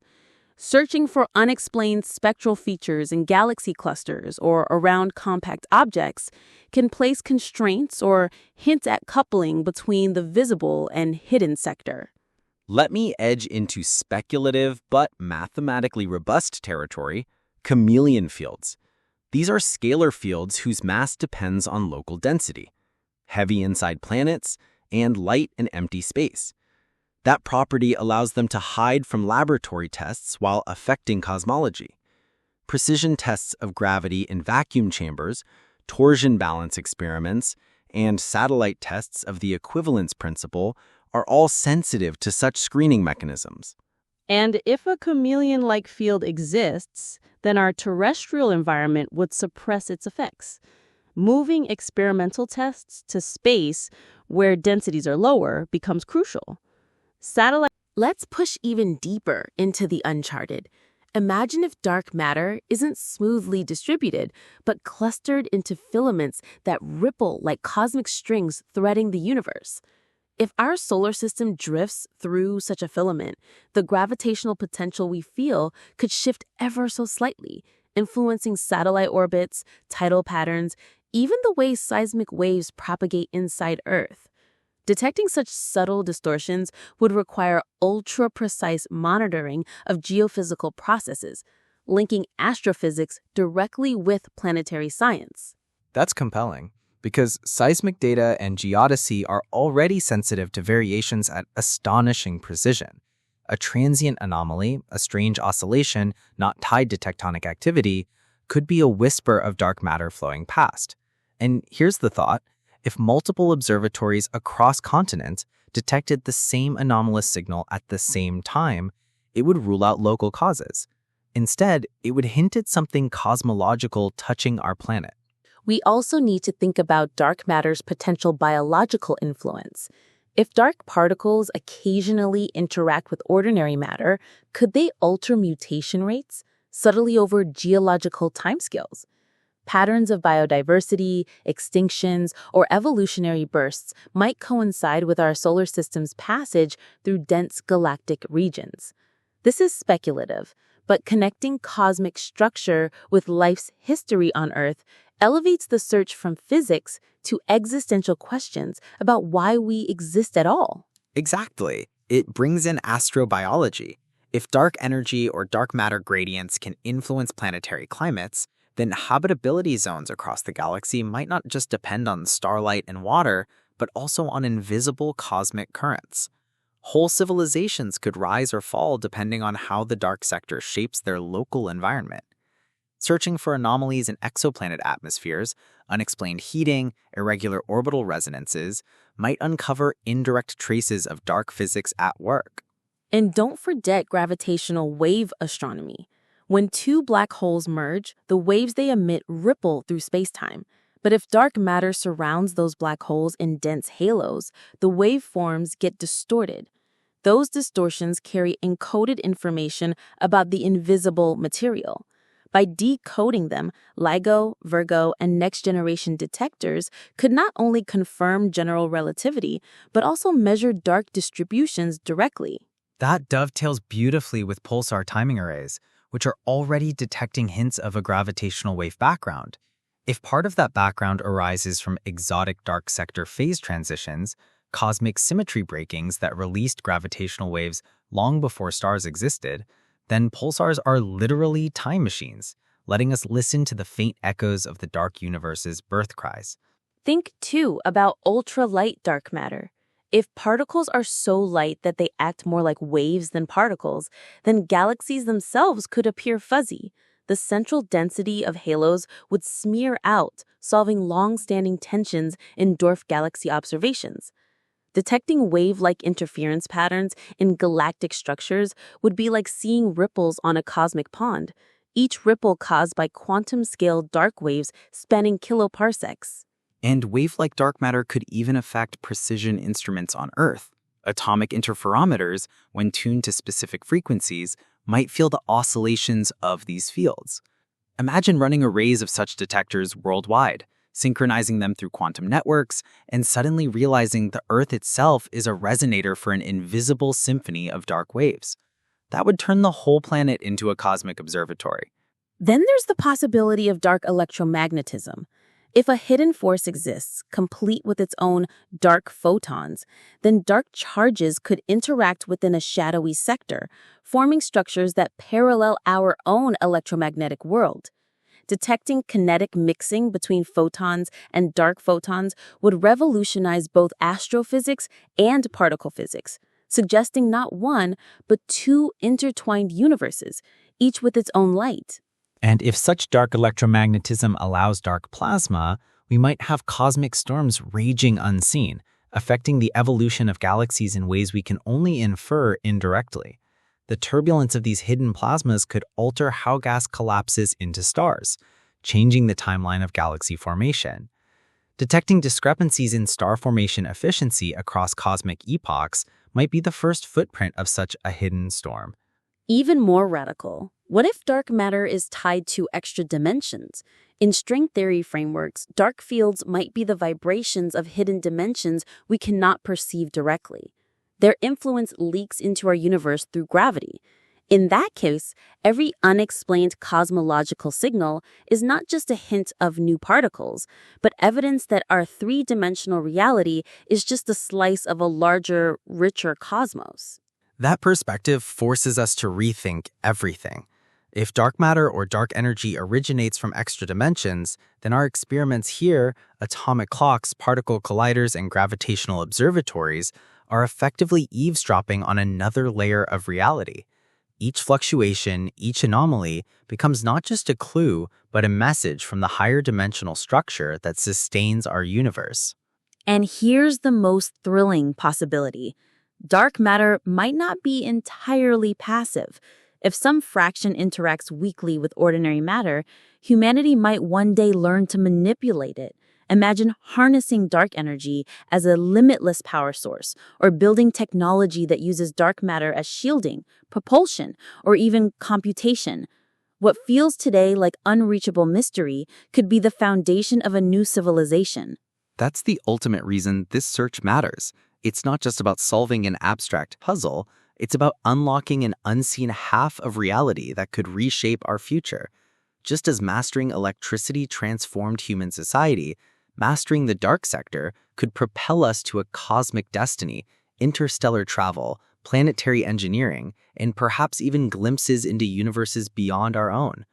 Searching for unexplained spectral features in galaxy clusters or around compact objects can place constraints or hint at coupling between the visible and hidden sector. Let me edge into speculative but mathematically robust territory, chameleon fields. These are scalar fields whose mass depends on local density, heavy inside planets, and light in empty space. That property allows them to hide from laboratory tests while affecting cosmology. Precision tests of gravity in vacuum chambers, torsion balance experiments, and satellite tests of the equivalence principle are all sensitive to such screening mechanisms. And if a chameleon-like field exists, then our terrestrial environment would suppress its effects. Moving experimental tests to space, where densities are lower, becomes crucial. Let's push even deeper into the uncharted. Imagine if dark matter isn't smoothly distributed, but clustered into filaments that ripple like cosmic strings threading the universe. If our solar system drifts through such a filament, the gravitational potential we feel could shift ever so slightly, influencing satellite orbits, tidal patterns, even the way seismic waves propagate inside Earth. Detecting such subtle distortions would require ultra-precise monitoring of geophysical processes, linking astrophysics directly with planetary science. That's compelling, because seismic data and geodesy are already sensitive to variations at astonishing precision. A transient anomaly, a strange oscillation not tied to tectonic activity, could be a whisper of dark matter flowing past. And here's the thought. If multiple observatories across continents detected the same anomalous signal at the same time, it would rule out local causes. Instead, it would hint at something cosmological touching our planet. We also need to think about dark matter's potential biological influence. If dark particles occasionally interact with ordinary matter, could they alter mutation rates subtly over geological timescales? Patterns of biodiversity, extinctions, or evolutionary bursts might coincide with our solar system's passage through dense galactic regions. This is speculative, but connecting cosmic structure with life's history on Earth elevates the search from physics to existential questions about why we exist at all. Exactly. It brings in astrobiology. If dark energy or dark matter gradients can influence planetary climates, then habitability zones across the galaxy might not just depend on starlight and water, but also on invisible cosmic currents. Whole civilizations could rise or fall depending on how the dark sector shapes their local environment. Searching for anomalies in exoplanet atmospheres, unexplained heating, irregular orbital resonances might uncover indirect traces of dark physics at work. And don't forget gravitational wave astronomy. When two black holes merge, the waves they emit ripple through spacetime. But if dark matter surrounds those black holes in dense halos, the waveforms get distorted. Those distortions carry encoded information about the invisible material. By decoding them, LIGO, Virgo, and next-generation detectors could not only confirm general relativity, but also measure dark distributions directly. That dovetails beautifully with pulsar timing arrays, which are already detecting hints of a gravitational wave background. If part of that background arises from exotic dark sector phase transitions, cosmic symmetry breakings that released gravitational waves long before stars existed, then pulsars are literally time machines, letting us listen to the faint echoes of the dark universe's birth cries. Think, too, about ultralight dark matter. If particles are so light that they act more like waves than particles, then galaxies themselves could appear fuzzy. The central density of halos would smear out, solving long-standing tensions in dwarf galaxy observations. Detecting wave-like interference patterns in galactic structures would be like seeing ripples on a cosmic pond, each ripple caused by quantum-scale dark waves spanning kiloparsecs. And wave-like dark matter could even affect precision instruments on Earth. Atomic interferometers, when tuned to specific frequencies, might feel the oscillations of these fields. Imagine running arrays of such detectors worldwide, synchronizing them through quantum networks, and suddenly realizing the Earth itself is a resonator for an invisible symphony of dark waves. That would turn the whole planet into a cosmic observatory. Then there's the possibility of dark electromagnetism. If a hidden force exists, complete with its own dark photons, then dark charges could interact within a shadowy sector, forming structures that parallel our own electromagnetic world. Detecting kinetic mixing between photons and dark photons would revolutionize both astrophysics and particle physics, suggesting not one, but two intertwined universes, each with its own light. And if such dark electromagnetism allows dark plasma, we might have cosmic storms raging unseen, affecting the evolution of galaxies in ways we can only infer indirectly. The turbulence of these hidden plasmas could alter how gas collapses into stars, changing the timeline of galaxy formation. Detecting discrepancies in star formation efficiency across cosmic epochs might be the first footprint of such a hidden storm. Even more radical, what if dark matter is tied to extra dimensions? In string theory frameworks, dark fields might be the vibrations of hidden dimensions we cannot perceive directly. Their influence leaks into our universe through gravity. In that case, every unexplained cosmological signal is not just a hint of new particles, but evidence that our three-dimensional reality is just a slice of a larger, richer cosmos. That perspective forces us to rethink everything. If dark matter or dark energy originates from extra dimensions, then our experiments here, atomic clocks, particle colliders, and gravitational observatories, are effectively eavesdropping on another layer of reality. Each fluctuation, each anomaly, becomes not just a clue, but a message from the higher dimensional structure that sustains our universe. And here's the most thrilling possibility. Dark matter might not be entirely passive. If some fraction interacts weakly with ordinary matter, humanity might one day learn to manipulate it. Imagine harnessing dark energy as a limitless power source, or building technology that uses dark matter as shielding, propulsion, or even computation. What feels today like unreachable mystery could be the foundation of a new civilization. That's the ultimate reason this search matters. It's not just about solving an abstract puzzle, it's about unlocking an unseen half of reality that could reshape our future. Just as mastering electricity transformed human society, mastering the dark sector could propel us to a cosmic destiny, interstellar travel, planetary engineering, and perhaps even glimpses into universes beyond our own.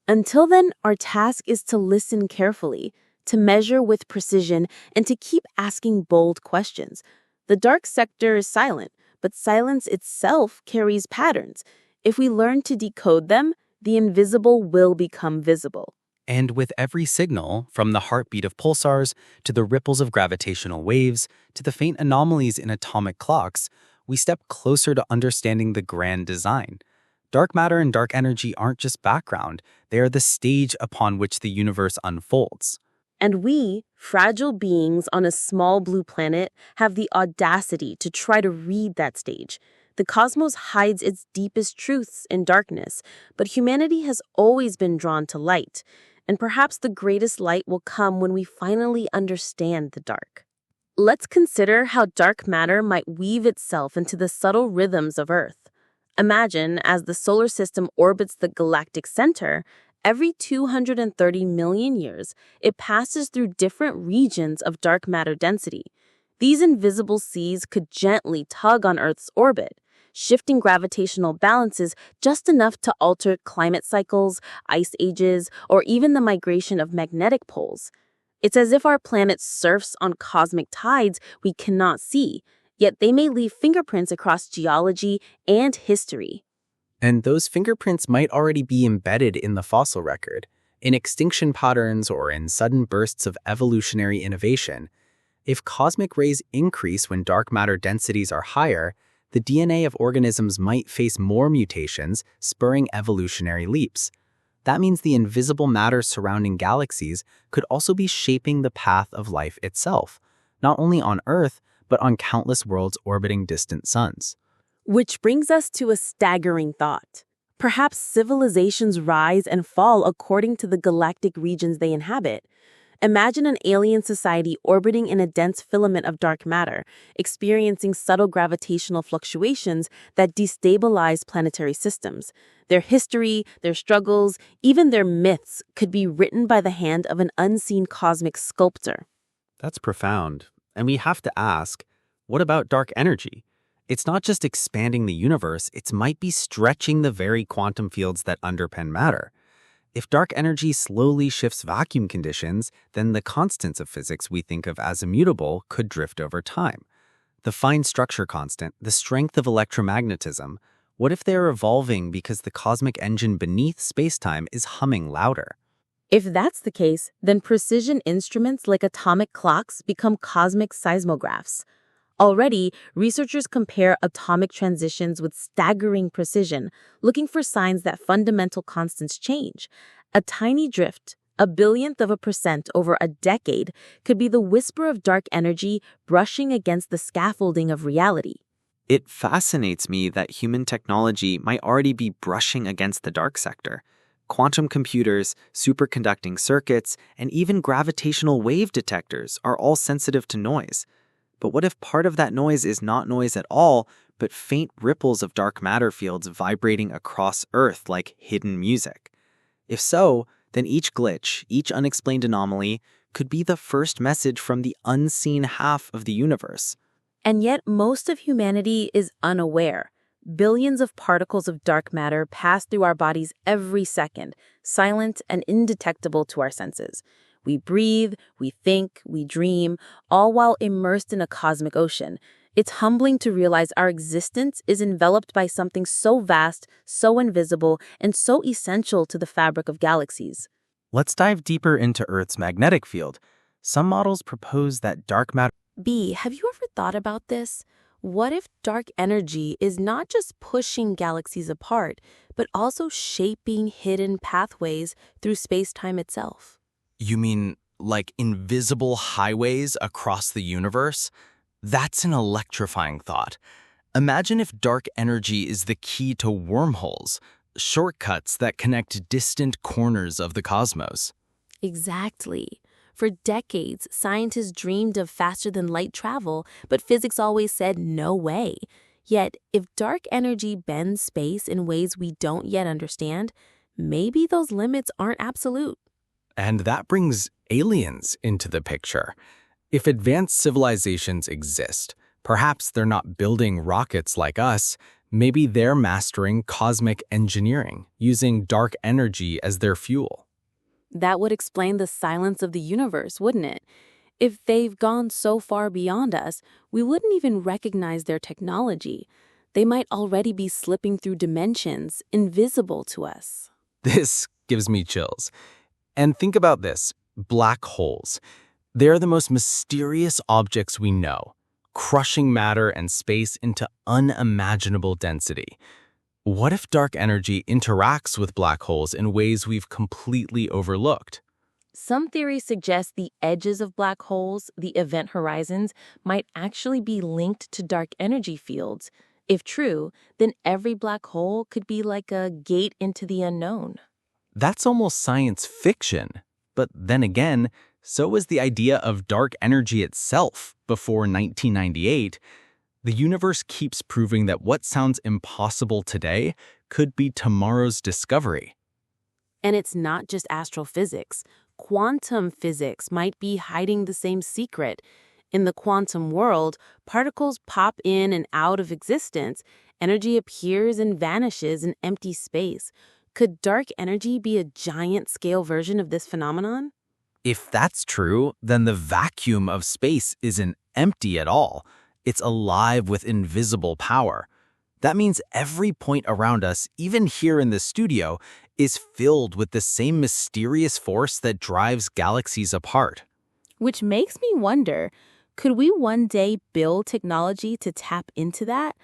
Until then, our task is to listen carefully, to measure with precision, and to keep asking bold questions. The dark sector is silent, but silence itself carries patterns. If we learn to decode them, the invisible will become visible. And with every signal, from the heartbeat of pulsars to the ripples of gravitational waves to the faint anomalies in atomic clocks, we step closer to understanding the grand design. Dark matter and dark energy aren't just background, they are the stage upon which the universe unfolds. And we, fragile beings on a small blue planet, have the audacity to try to read that stage. The cosmos hides its deepest truths in darkness, but humanity has always been drawn to light. And perhaps the greatest light will come when we finally understand the dark. Let's consider how dark matter might weave itself into the subtle rhythms of Earth. Imagine, as the solar system orbits the galactic center, every 230 million years, it passes through different regions of dark matter density. These invisible seas could gently tug on Earth's orbit, shifting gravitational balances just enough to alter climate cycles, ice ages, or even the migration of magnetic poles. It's as if our planet surfs on cosmic tides we cannot see, yet they may leave fingerprints across geology and history. And those fingerprints might already be embedded in the fossil record, in extinction patterns or in sudden bursts of evolutionary innovation. If cosmic rays increase when dark matter densities are higher, the DNA of organisms might face more mutations, spurring evolutionary leaps. That means the invisible matter surrounding galaxies could also be shaping the path of life itself, not only on Earth, but on countless worlds orbiting distant suns. Which brings us to a staggering thought. Perhaps civilizations rise and fall according to the galactic regions they inhabit. Imagine an alien society orbiting in a dense filament of dark matter, experiencing subtle gravitational fluctuations that destabilize planetary systems. Their history, their struggles, even their myths could be written by the hand of an unseen cosmic sculptor. That's profound. And we have to ask, what about dark energy? It's not just expanding the universe, it might be stretching the very quantum fields that underpin matter. If dark energy slowly shifts vacuum conditions, then the constants of physics we think of as immutable could drift over time. The fine structure constant, the strength of electromagnetism, what if they're evolving because the cosmic engine beneath spacetime is humming louder? If that's the case, then precision instruments like atomic clocks become cosmic seismographs. Already, researchers compare atomic transitions with staggering precision, looking for signs that fundamental constants change. A tiny drift, a billionth of a percent over a decade, could be the whisper of dark energy brushing against the scaffolding of reality. It fascinates me that human technology might already be brushing against the dark sector. Quantum computers, superconducting circuits, and even gravitational wave detectors are all sensitive to noise. But what if part of that noise is not noise at all, but faint ripples of dark matter fields vibrating across Earth like hidden music? If so, then each glitch, each unexplained anomaly, could be the first message from the unseen half of the universe. And yet most of humanity is unaware. Billions of particles of dark matter pass through our bodies every second, silent and indetectable to our senses. We breathe, we think, we dream, all while immersed in a cosmic ocean. It's humbling to realize our existence is enveloped by something so vast, so invisible, and so essential to the fabric of galaxies. Let's dive deeper into Earth's magnetic field. Some models propose that dark matter. B, have you ever thought about this? What if dark energy is not just pushing galaxies apart, but also shaping hidden pathways through space-time itself? You mean like invisible highways across the universe? That's an electrifying thought. Imagine if dark energy is the key to wormholes, shortcuts that connect distant corners of the cosmos. Exactly. For decades, scientists dreamed of faster-than-light travel, but physics always said no way. Yet, if dark energy bends space in ways we don't yet understand, maybe those limits aren't absolute. And that brings aliens into the picture. If advanced civilizations exist, perhaps they're not building rockets like us, maybe they're mastering cosmic engineering, using dark energy as their fuel. That would explain the silence of the universe, wouldn't it? If they've gone so far beyond us, we wouldn't even recognize their technology. They might already be slipping through dimensions invisible to us. This gives me chills. And think about this, black holes. They are the most mysterious objects we know, crushing matter and space into unimaginable density. What if dark energy interacts with black holes in ways we've completely overlooked? Some theories suggest the edges of black holes, the event horizons, might actually be linked to dark energy fields. If true, then every black hole could be like a gate into the unknown. That's almost science fiction. But then again, so is the idea of dark energy itself. Before 1998, the universe keeps proving that what sounds impossible today could be tomorrow's discovery. And it's not just astrophysics. Quantum physics might be hiding the same secret. In the quantum world, particles pop in and out of existence. Energy appears and vanishes in empty space. Could dark energy be a giant-scale version of this phenomenon? If that's true, then the vacuum of space isn't empty at all. It's alive with invisible power. That means every point around us, even here in the studio, is filled with the same mysterious force that drives galaxies apart. Which makes me wonder, could we one day build technology to tap into that?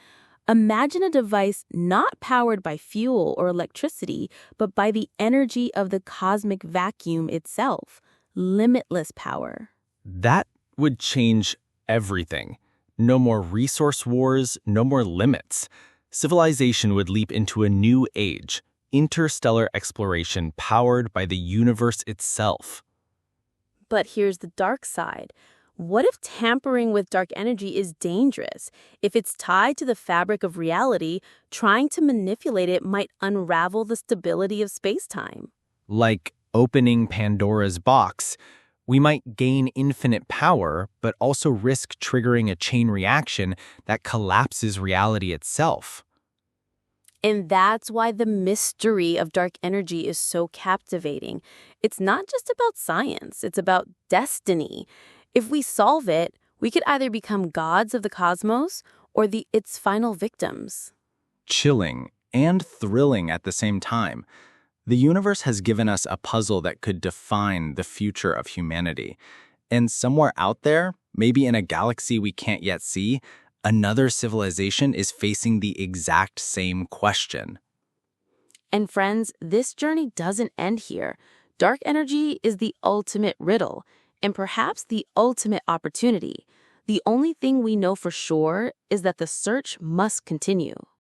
Imagine a device not powered by fuel or electricity, but by the energy of the cosmic vacuum itself. Limitless power. That would change everything. No more resource wars, no more limits. Civilization would leap into a new age, interstellar exploration powered by the universe itself. But here's the dark side. What if tampering with dark energy is dangerous? If it's tied to the fabric of reality, trying to manipulate it might unravel the stability of space-time. Like opening Pandora's box, we might gain infinite power, but also risk triggering a chain reaction that collapses reality itself. And that's why the mystery of dark energy is so captivating. It's not just about science, it's about destiny. If we solve it, we could either become gods of the cosmos or its final victims. Chilling and thrilling at the same time. The universe has given us a puzzle that could define the future of humanity. And somewhere out there, maybe in a galaxy we can't yet see, another civilization is facing the exact same question. And friends, this journey doesn't end here. Dark energy is the ultimate riddle, and perhaps the ultimate opportunity. The only thing we know for sure is that the search must continue.